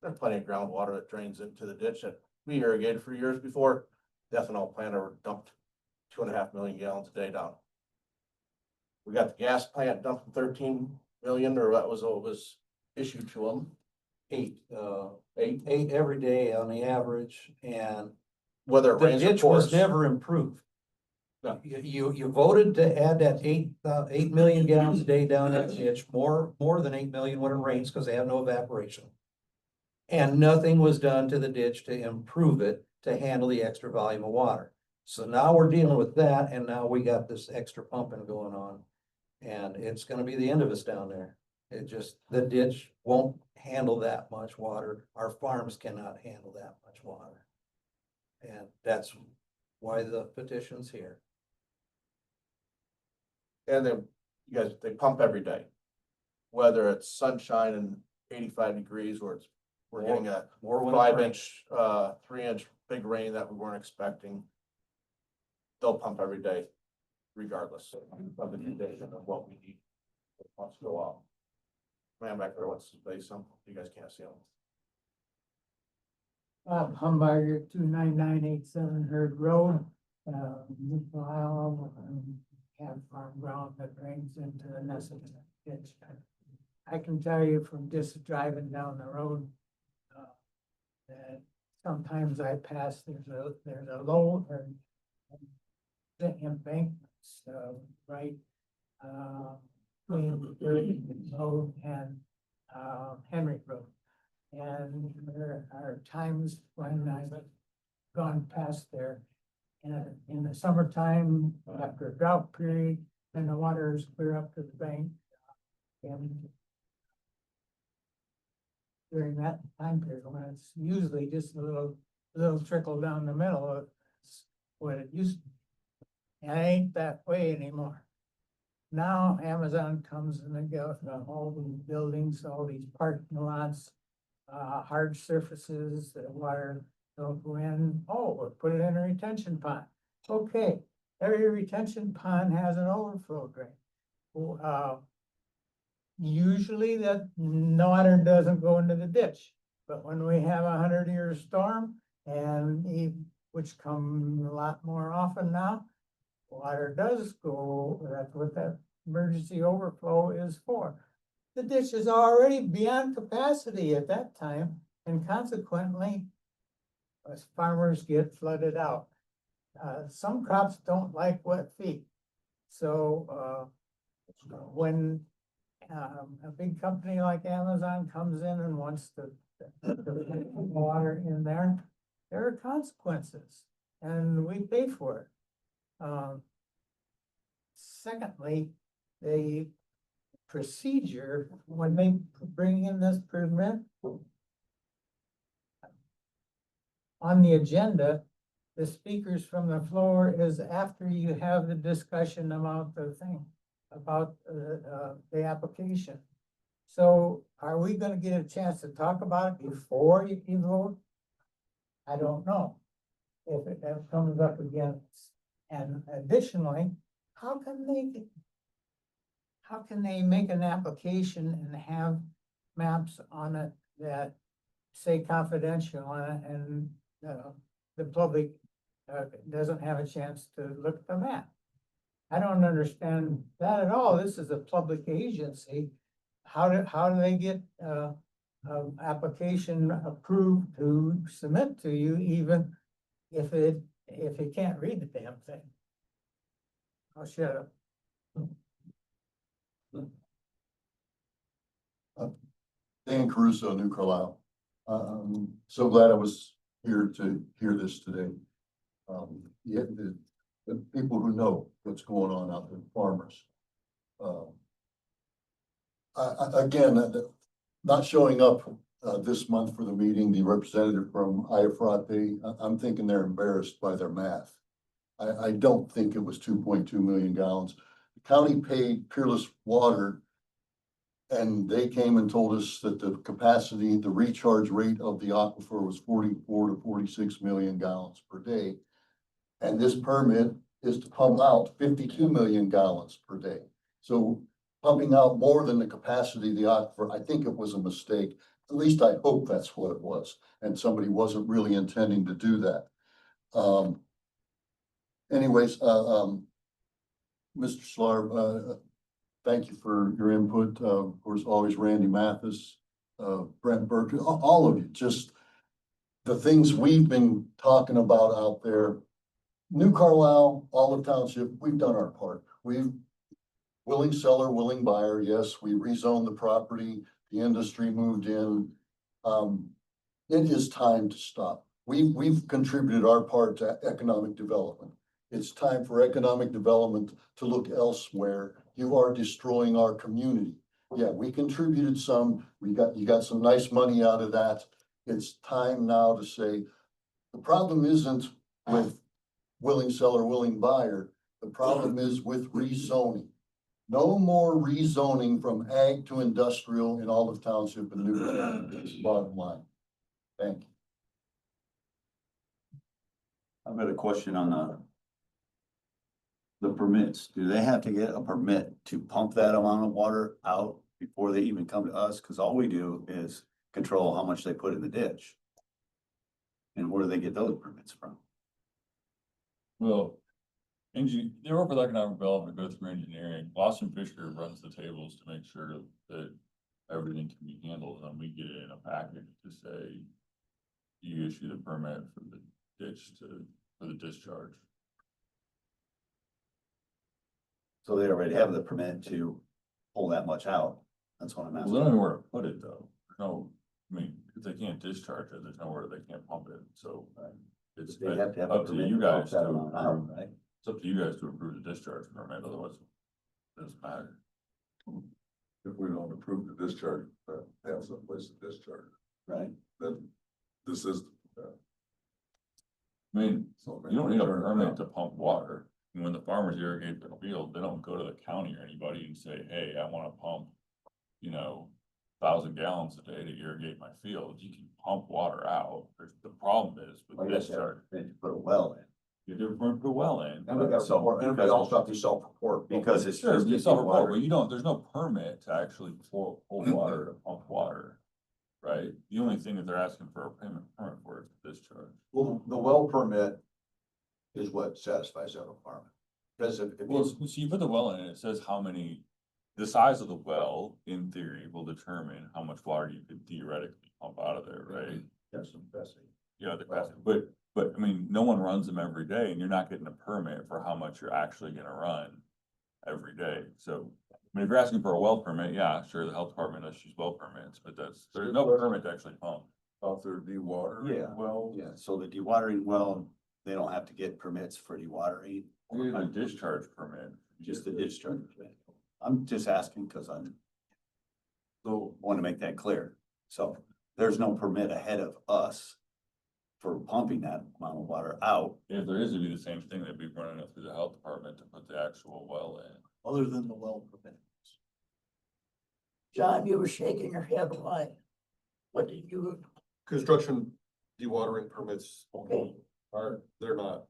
There's plenty of groundwater that drains into the ditch that we irrigated for years before the ethanol plant ever dumped 2.5 million gallons a day down. We got the gas plant dumping 13 million, or that was what was issued to them. Eight every day on the average, and Whether it the rains or ditch was pours. never improved. No. You voted to add that 8 million gallons a day down that ditch, more than 8 million when it rains, because they have no evaporation. And nothing was done to the ditch to improve it, to handle the extra volume of water. So now we're dealing with that, and now we got this extra pumping going on. And it's gonna be the end of us down there. It just, the ditch won't handle that much water. Our farms cannot handle that much water. And that's why the petition's here. And then you guys, they pump every day. Whether it's sunshine and 85 degrees or we're getting a More when it 5-inch, 3-inch big rain that we weren't expecting. They'll pump every day regardless of the condition of what we need. Wants to go out. Man back there wants to say something. You guys can't see him. Bob Humbarger, 29987 Herd Road, Ohio, have farm ground that drains into the Nesset ditch. I can tell you from just driving down the road, that sometimes I pass, there's a low or the embankments, right, between the road and Henry Road. And there are times when I've gone past there. And in the summertime, after a drought period, and the water is clear up to the bank. And during that time period, when it's usually just a little trickle down the middle of what it used to be. And it ain't that way anymore. Now Amazon comes and they got all these buildings, all these parking lots, hard surfaces, the water don't go in. Oh, we'll put it in a retention pond. Okay, every retention pond has an overflow drain. Usually that water doesn't go into the ditch, but when we have 100-year storm which come a lot more often now, water does go, that's what that emergency overflow is for. The ditch is already beyond capacity at that time, and consequently, us farmers get flooded out. Some crops don't like wet feet. So, when a big company like Amazon comes in and wants to put water in there are consequences, and we pay for it. Secondly, the procedure, when they bring in this permit, on the agenda, the speakers from the floor is after you have the discussion about the thing, about the application. So are we gonna get a chance to talk about it before you vote? I don't know if it comes up again. And additionally, how can they make an application and have maps on it that say confidential on it, and the public doesn't have a chance to look at the map? I don't understand that at all. This is a public agency. How do they get application approved to submit to you, even if it can't read the damn thing? I'll shut up. Dan Caruso, New Carlisle. So glad I was here to hear this today. Yeah, the people who know what's going on out there, farmers. Again, not showing up this month for the meeting, the representative from Iafrate, I'm thinking they're embarrassed by their math. I don't think it was 2.2 million gallons. The county paid Peerless Water, and they came and told us that the capacity, the recharge rate of the aquifer was 44 to 46 million gallons per day. And this permit is to pump out 52 million gallons per day. So pumping out more than the capacity of the aquifer, I think it was a mistake. At least I hope that's what it was. And somebody wasn't really intending to do that. Anyways, Mr. Sklar, thank you for your input. Of course, always Randy Mathis, Brent Burke, all of you, just the things we've been talking about out there. New Carlisle, Olive Township, we've done our part. We've willing seller, willing buyer. Yes, we rezoned the property. The industry moved in. It is time to stop. We've contributed our part to economic development. It's time for economic development to look elsewhere. You are destroying our community. Yeah, we contributed some. You got some nice money out of that. It's time now to say, the problem isn't with willing seller, willing buyer. The problem is with rezoning. No more rezoning from ag to industrial in Olive Township and New Carlisle. That's the bottom line. Thank you. I've got a question on the permits. Do they have to get a permit to pump that amount of water out before they even come to us? Cause all we do is control how much they put in the ditch. And where do they get those permits from? Well, they work with economic development, go through engineering. Lawson Fisher runs the tables to make sure that everything can be handled, and we get it in a package to say you issue the permit for the ditch for the discharge. So they already have the permit to pull that much out. That's what I'm Well, asking. they don't know where to put it though. There's no, I mean, if they can't discharge it, there's nowhere they can't pump it, so. It's They have to have a up to permit you to pump guys that to amount out, approve. right? It's up to you guys to approve the discharge permit, otherwise it doesn't matter. If we don't approve the discharge, have someplace to discharge, Right? then this is. I mean, So you don't need a turn it permit around. to pump water. And when the farmers irrigate their field, they don't go to the county or anybody and say, hey, I wanna pump, 1,000 gallons a day to irrigate my field. You can pump water out. The problem is Well, with you have to have a discharge, permit to put a well in. you do put a well in. Everybody also have to self-report. Because it's Sure, just you empty self-report, water. but there's no permit to actually pull water to pump water. Right? The only thing that they're asking for a permit for is discharge. Well, the well permit is what satisfies that requirement. Because if Well, you, so you put the well in, it says the size of the well, in theory, will determine how much water you could theoretically pump out of there, right? that's some capacity. Yeah, the capacity, but I mean, no one runs them every day and you're not getting a permit for how much you're actually gonna run every day. So, I mean, if you're asking for a well permit, yeah, sure, the health department issues well permits, but there's no permit to actually pump. Out there dewatering. Yeah. Well. Yeah, so the dewatering well, they don't have to get permits for dewatering, You need a discharge permit. just the discharge. I'm just asking because So, want to make that clear. So there's no permit ahead of us for pumping that amount of water out. If there is, it'd be the same thing, they'd be running it through the health department to put the actual well in. Other than the well permit. John, you were shaking your head, why? What did you, Construction dewatering permits okay, they're not,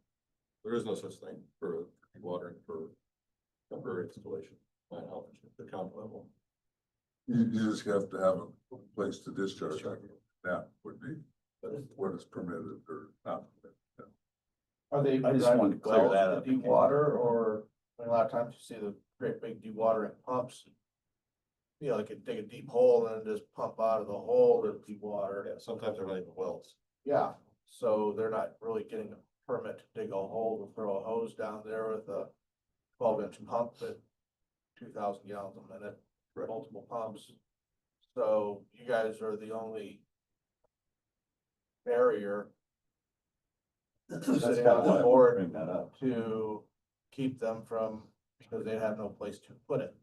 there is no such thing for dewatering for temporary installation, at the county level. you just have to have a place to discharge. That would be what is permitted or not. Are they? I just wanted to clear wells that to up. Dewater, or I mean, a lot of times you see the great big dewatering pumps. You know, they could dig a deep hole and then just pump out of the hole to dewater. Yeah, sometimes they're not even wells. Yeah, so they're not really getting a permit to dig a hole to throw a hose down there with a 12-inch pump at 2,000 gallons a minute, for multiple pumps. So you guys are the only barrier That's sitting kind on of the why I board bring that up. to keep them from, because they have no place to put it.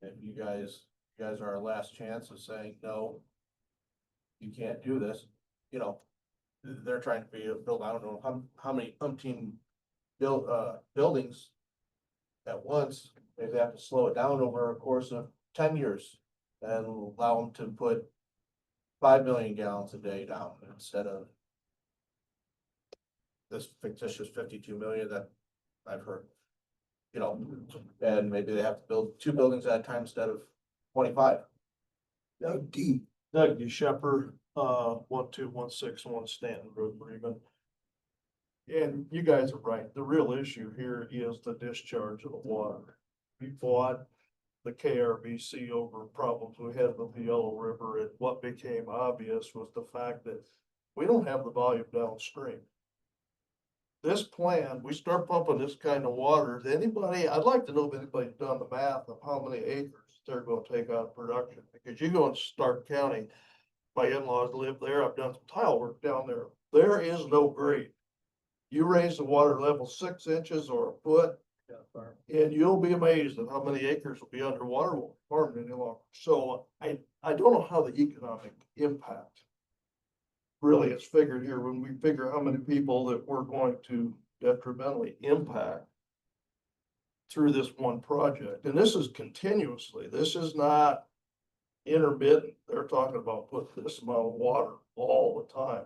If you guys are our last chance of saying, no, you can't do this, they're trying to build, I don't know how many umpteen buildings at once. Maybe they have to slow it down over a course of 10 years and allow them to put 5 million gallons a day down instead of this fictitious 52 million that I've heard. And maybe they have to build 2 buildings at a time instead of 25. Doug D. Doug DeShepper, 1216 One Stanton Road, Bremen. And you guys are right. The real issue here is the discharge of the water. We fought the KRBC over problems we had with the Yellow River, and what became obvious was the fact that we don't have the volume downstream. This plan, we start pumping this kind of water, I'd like to know if anybody's done the math of how many acres they're gonna take out of production, because you go in Stark County, my in-laws live there, I've done some tile work down there, there is no grade. You raise the water level 6 inches or a foot, and you'll be amazed at how many acres will be underwater, won't be farmed any longer. So I don't know how the economic impact really is figured here when we figure how many people that we're going to detrimentally impact through this one project. And this is continuously, this is not intermittent. They're talking about putting this amount of water all the time.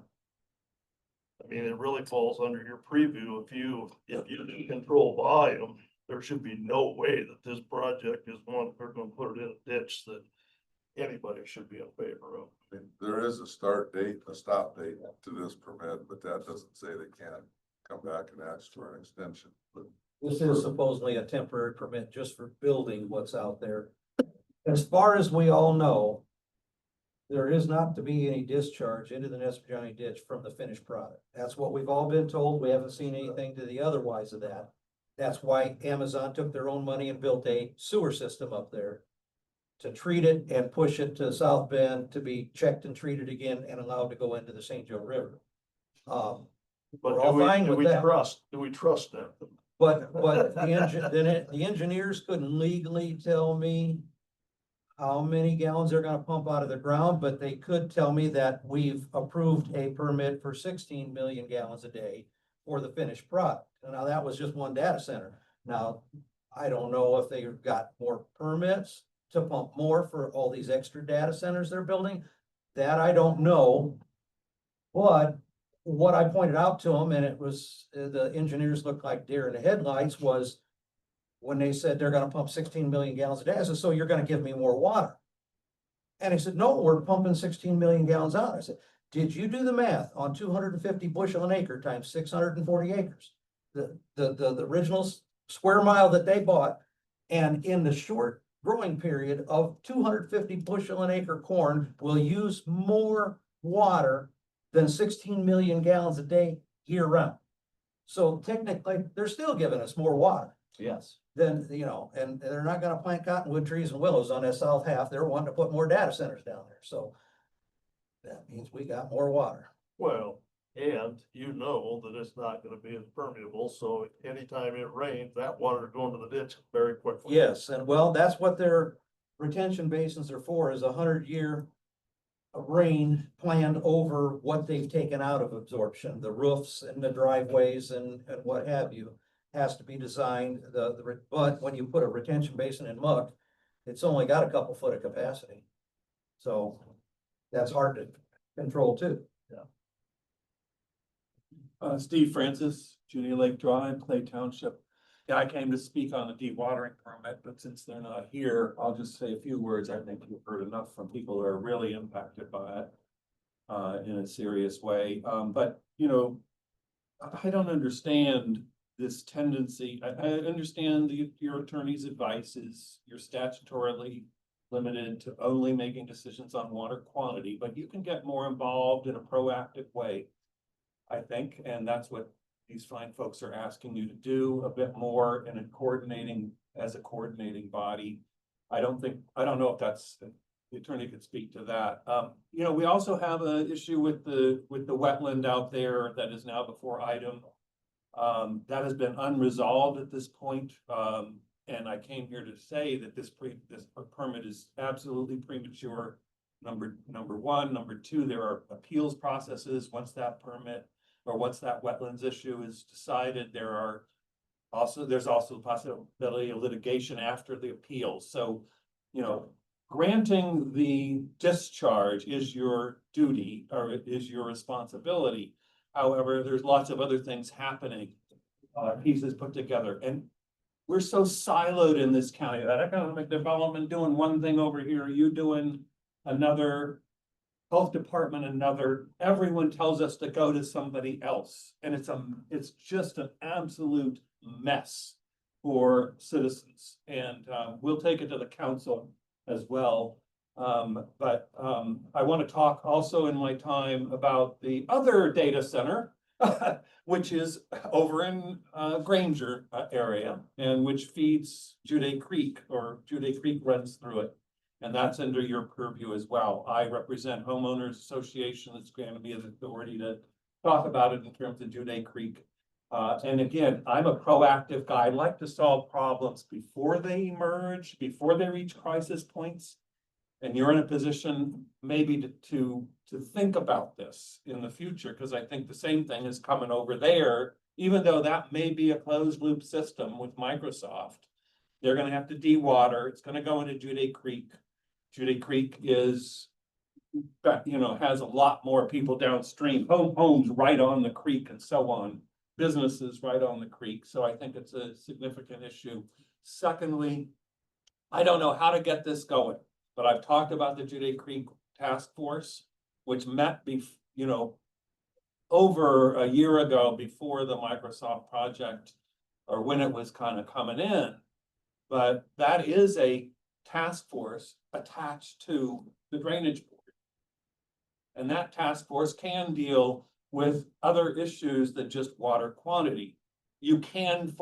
I mean, it really falls under your preview. If you can control volume, there should be no way that this project is one, they're gonna put it in a ditch that anybody should be in favor of. I mean, there is a start date, a stop date to this permit, but that doesn't say they can't come back and ask for an extension, but. This is supposedly a temporary permit just for building what's out there. As far as we all know, there is not to be any discharge into the Nespadjani ditch from the finished product. That's what we've all been told. We haven't seen anything to the otherwise of that. That's why Amazon took their own money and built a sewer system up there. to treat it and push it to South Bend to be checked and treated again and allowed to go into the St. Joe River. But We're all fine with that. do we trust that? But the engineers couldn't legally tell me how many gallons they're gonna pump out of the ground, but they could tell me that we've approved a permit for 16 million gallons a day for the finished product. Now, that was just one data center. Now, I don't know if they've got more permits to pump more for all these extra data centers they're building. That I don't know. But what I pointed out to them, and it was, the engineers looked like deer in the headlights, was when they said they're gonna pump 16 million gallons a day, I said, so you're gonna give me more water? And he said, no, we're pumping 16 million gallons out. I said, did you do the math on 250 bushel an acre times 640 acres? The original square mile that they bought, and in the short growing period of 250 bushel an acre corn will use more water than 16 million gallons a day year round. So technically, they're still giving us more water Yes. than, you know, and they're not gonna plant cottonwood trees and willows on that south half. They're wanting to put more data centers down there, so that means we got more water. Well, and you know that it's not gonna be as permeable, so anytime it rains, that water going to the ditch very quickly. Yes, and well, that's what their retention basins are for, is 100-year rain planned over what they've taken out of absorption. The roofs and the driveways and what have you has to be designed, but when you put a retention basin in muck, it's only got a couple foot of capacity. So that's hard to control too. Steve Francis, Junior Lake Drive, Clay Township. Yeah, I came to speak on the dewatering permit, but since they're not here, I'll just say a few words. I think you've heard enough from people who are really impacted by it in a serious way. But, you know, I don't understand this tendency. I understand your attorney's advice is you're statutorily limited to only making decisions on water quantity, but you can get more involved in a proactive way, I think, and that's what these fine folks are asking you to do a bit more in a coordinating, as a coordinating body. I don't know if that's, the attorney could speak to that. You know, we also have an issue with the wetland out there that is now before item. That has been unresolved at this point. And I came here to say that this permit is absolutely premature. Number one. Number two, there are appeals processes once that permit or once that wetlands issue is decided. There's also the possibility of litigation after the appeal. So, you know, granting the discharge is your duty or is your responsibility. However, there's lots of other things happening, pieces put together, and we're so siloed in this county that economic development doing one thing over here, you doing another, health department another. Everyone tells us to go to somebody else, and it's just an absolute mess for citizens. And we'll take it to the council as well. But I want to talk also in my time about the other data center, which is over in Granger area, and which feeds Juday Creek, or Juday Creek runs through it. And that's under your purview as well. I represent homeowners association that's going to be the authority to talk about it in terms of Juday Creek. And again, I'm a proactive guy. I like to solve problems before they emerge, before they reach crisis points. And you're in a position maybe to think about this in the future, because I think the same thing is coming over there, even though that may be a closed loop system with Microsoft. They're gonna have to dewater. It's gonna go into Juday Creek. Juday Creek is, you know, has a lot more people downstream, homes right on the creek and so on, businesses right on the creek. So I think it's a significant issue. Secondly, I don't know how to get this going, but I've talked about the Juday Creek Task Force, which met over a year ago before the Microsoft project, or when it was kind of coming in. But that is a task force attached to the drainage board. And that task force can deal with other issues than just water quantity. You can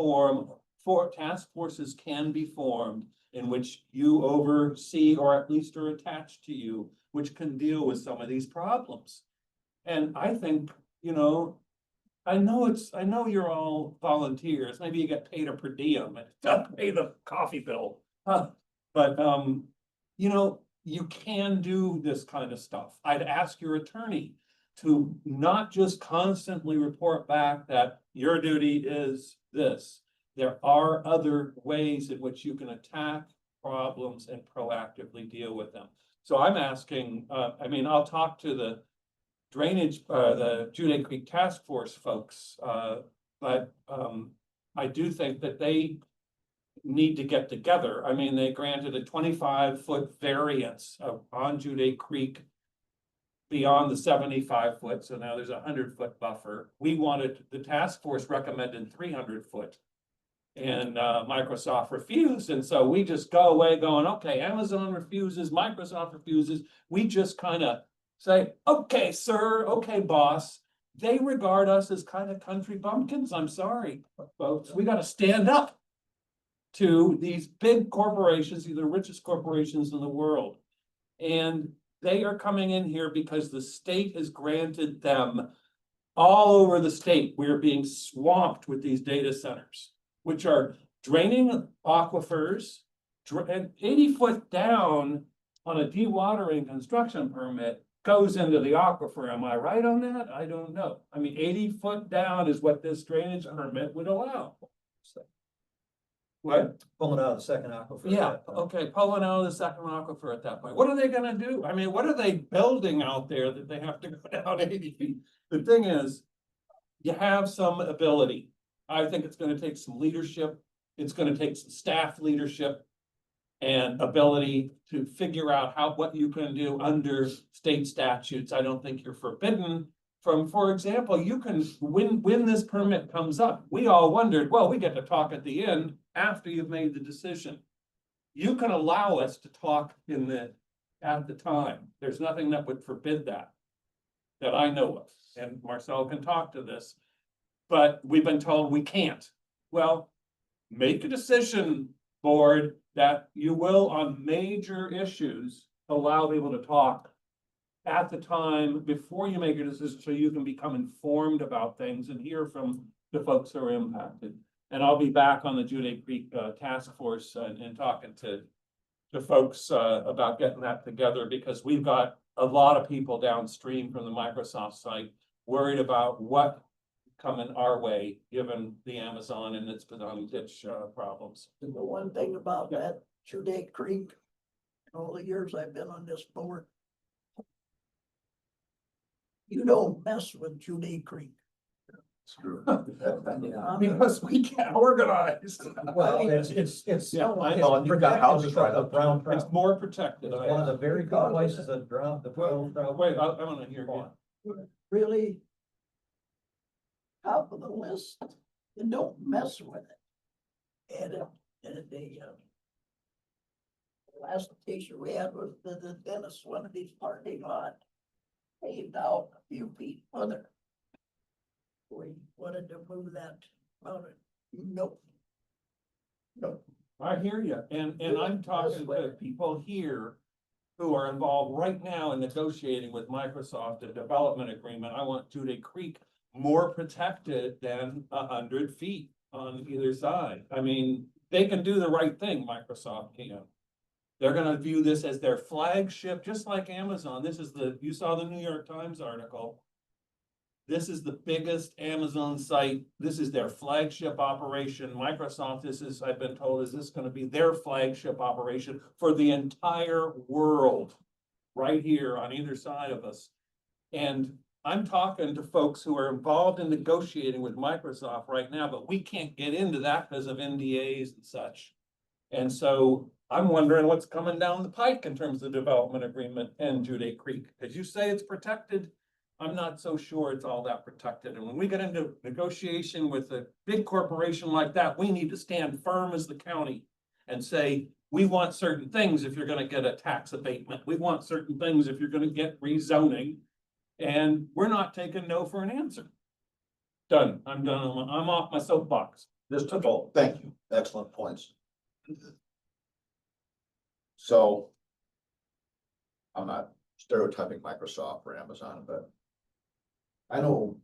task forces can be formed in which you oversee or at least are attached to you, which can deal with some of these problems. And I think, you know, I know you're all volunteers, maybe you get paid a per diem, and don't pay the coffee bill. But, you know, you can do this kind of stuff. I'd ask your attorney to not just constantly report back that your duty is this. There are other ways in which you can attack problems and proactively deal with them. So I'm asking, I mean, I'll talk to the drainage, the Jude Creek Task Force folks, but I do think that they need to get together. I mean, they granted a 25-foot variance on Jude Creek beyond the 75-foot, so now there's a 100-foot buffer. We wanted, the task force recommended 300-foot. And Microsoft refused, and so we just go away going, okay, Amazon refuses, Microsoft refuses. We just kind of say, okay, sir, okay, boss. They regard us as kind of country bumpkins. I'm sorry, folks. We got to stand up to these big corporations, these are the richest corporations in the world. And they are coming in here because the state has granted them all over the state. We're being swamped with these data centers, which are draining aquifers, and 80-foot down on a dewatering construction permit goes into the aquifer. Am I right on that? I don't know. I mean, 80-foot down is what this drainage permit would allow. What? Pulling out of the second aquifer. Yeah, okay, pulling out of the second aquifer at that point. What are they gonna do? I mean, what are they building out there that they have to go down 80 feet? The thing is, you have some ability. I think it's gonna take some leadership. It's gonna take some staff leadership and ability to figure out what you can do under state statutes. I don't think you're forbidden from, for example, you can, when this permit comes up, we all wondered, well, we get to talk at the end after you've made the decision. You can allow us to talk at the time. There's nothing that would forbid that I know of. And Marcel can talk to this, but we've been told we can't. Well, make a decision, board, that you will on major issues allow people to talk at the time before you make a decision, so you can become informed about things and hear from the folks who are impacted. And I'll be back on the Jude Creek task force and talking to the folks about getting that together, because we've got a lot of people downstream from the Microsoft site worried about what coming our way, given the Amazon and its Padang ditch problems. The one thing about that Jude Creek, in all the years I've been on this board, you don't mess with Jude Creek. It's true. Because we can't organize. Well, it's. Yeah, I it's know, and you've got protected houses because right of up brown It's trout. more protected. It's one of the very good places that drown the brown trout. Wait, I wanna hear you. Really top of the list, you don't mess with it. And the last issue we had was the Dennis, one of these parking lot paved out a few feet further. We wanted to move that mountain. Nope. Nope. I hear you, and I'm talking to people here who are involved right now in negotiating with Microsoft a development agreement. I want Jude Creek more protected than 100 feet on either side. I mean, they can do the right thing, Microsoft can. They're gonna view this as their flagship, just like Amazon. This is you saw the New York Times article. This is the biggest Amazon site. This is their flagship operation. Microsoft, I've been told, is this gonna be their flagship operation for the entire world, right here on either side of us. And I'm talking to folks who are involved in negotiating with Microsoft right now, but we can't get into that because of NDAs and such. And so I'm wondering what's coming down the pike in terms of the development agreement and Jude Creek. As you say, it's protected. I'm not so sure it's all that protected. And when we get into negotiation with a big corporation like that, we need to stand firm as the county and say, we want certain things if you're gonna get a tax abatement. We want certain things if you're gonna get rezoning. And we're not taking no for an answer. Done. I'm done. I'm off my soapbox. This took all, thank you, excellent points. So. I'm not stereotyping Microsoft or Amazon, but. I know.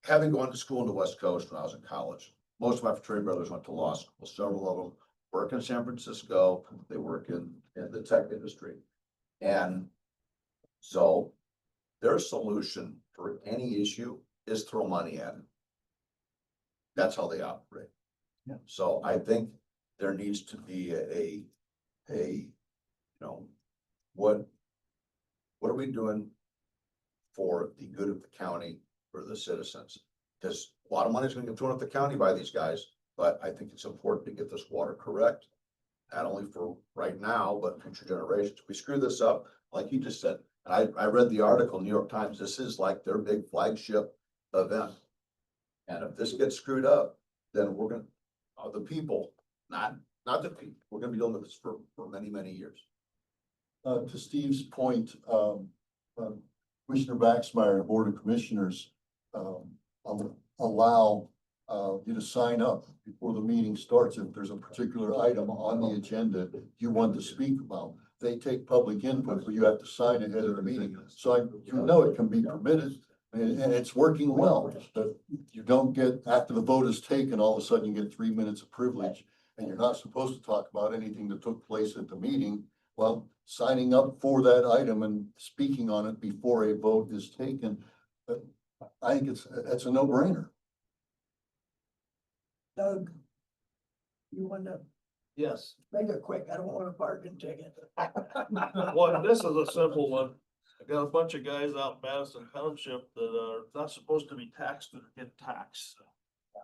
Having gone to school in the West Coast when I was in college, most of my fraternity brothers went to law school, several of them work in San Francisco, they work in the tech industry. And so their solution for any issue is throw money at it. That's how they operate. Yeah. So I think there needs to be you know, what are we doing for the good of the county, for the citizens? Because a lot of money is gonna get thrown at the county by these guys, but I think it's important to get this water correct. Not only for right now, but future generations. We screw this up, like you just said, and I read the article, New York Times, this is like their big flagship event. And if this gets screwed up, then we're gonna, the people, not the people, we're gonna be dealing with this for many, many years. To Steve's point, Commissioner Baxmeyer, Board of Commissioners, allow you to sign up before the meeting starts if there's a particular item on the agenda you want to speak about. They take public input, but you have to sign ahead of the meeting. So you know it can be permitted, and it's working well. But you don't get, after the vote is taken, all of a sudden you get 3 minutes of privilege, and you're not supposed to talk about anything that took place at the meeting. Well, signing up for that item and speaking on it before a vote is taken, I think it's a no-brainer. Doug, you wanna Yes. make it quick? I don't want a parking ticket. Well, this is a simple one. I got a bunch of guys out in Madison Township that are not supposed to be taxed or get taxed.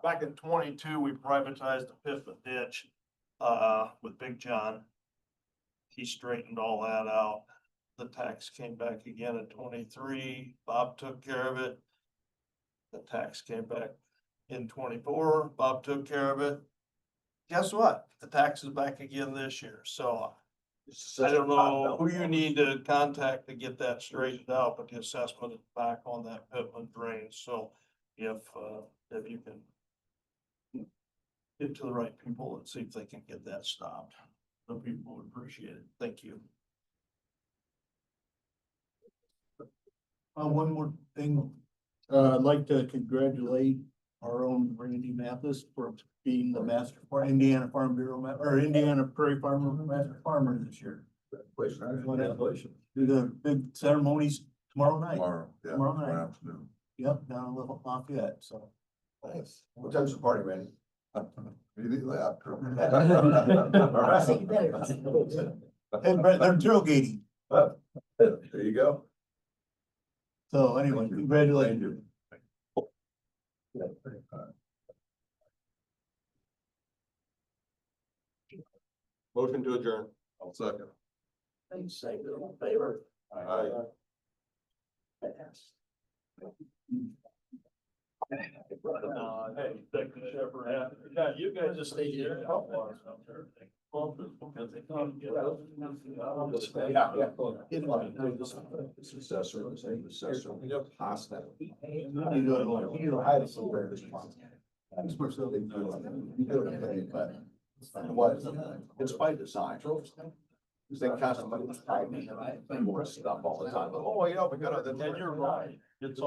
Back in 22, we privatized the Pittman ditch, with Big John. He straightened all that out. The tax came back again in 23. Bob took care of it. The tax came back in 24. Bob took care of it. Guess what? The tax is back again this year, so I don't know who you need to contact to get that straightened out, but the assessment is back on that Pittman drain, so if you can get to the right people and see if they can get that stopped, the people would appreciate it. Thank you. One more thing, I'd like to congratulate our own Randy Mathis for being the master for Indiana Farm Bureau, or Indiana Prairie Farmer Master Farmer this year. Congratulations. Do the big ceremonies tomorrow night. Yeah, Tomorrow night. afternoon. Yep, down in Little Lafayette, so. Nice. What time's the party, Randy? Immediately after. See you later. And they're tailgating, There you go. so anyway, congratulations. Motion to adjourn. I'll second. Thanks, say all in favor. Aye. Pass. Hey, thank you, Shepherd. Yeah, you guys just stay here. Help us out there. Because they can't get out. Successor, the same successor. Pasta. What, it's by design. Because they constantly more stuff all the time. Oh, yeah, we got. And you're right. It's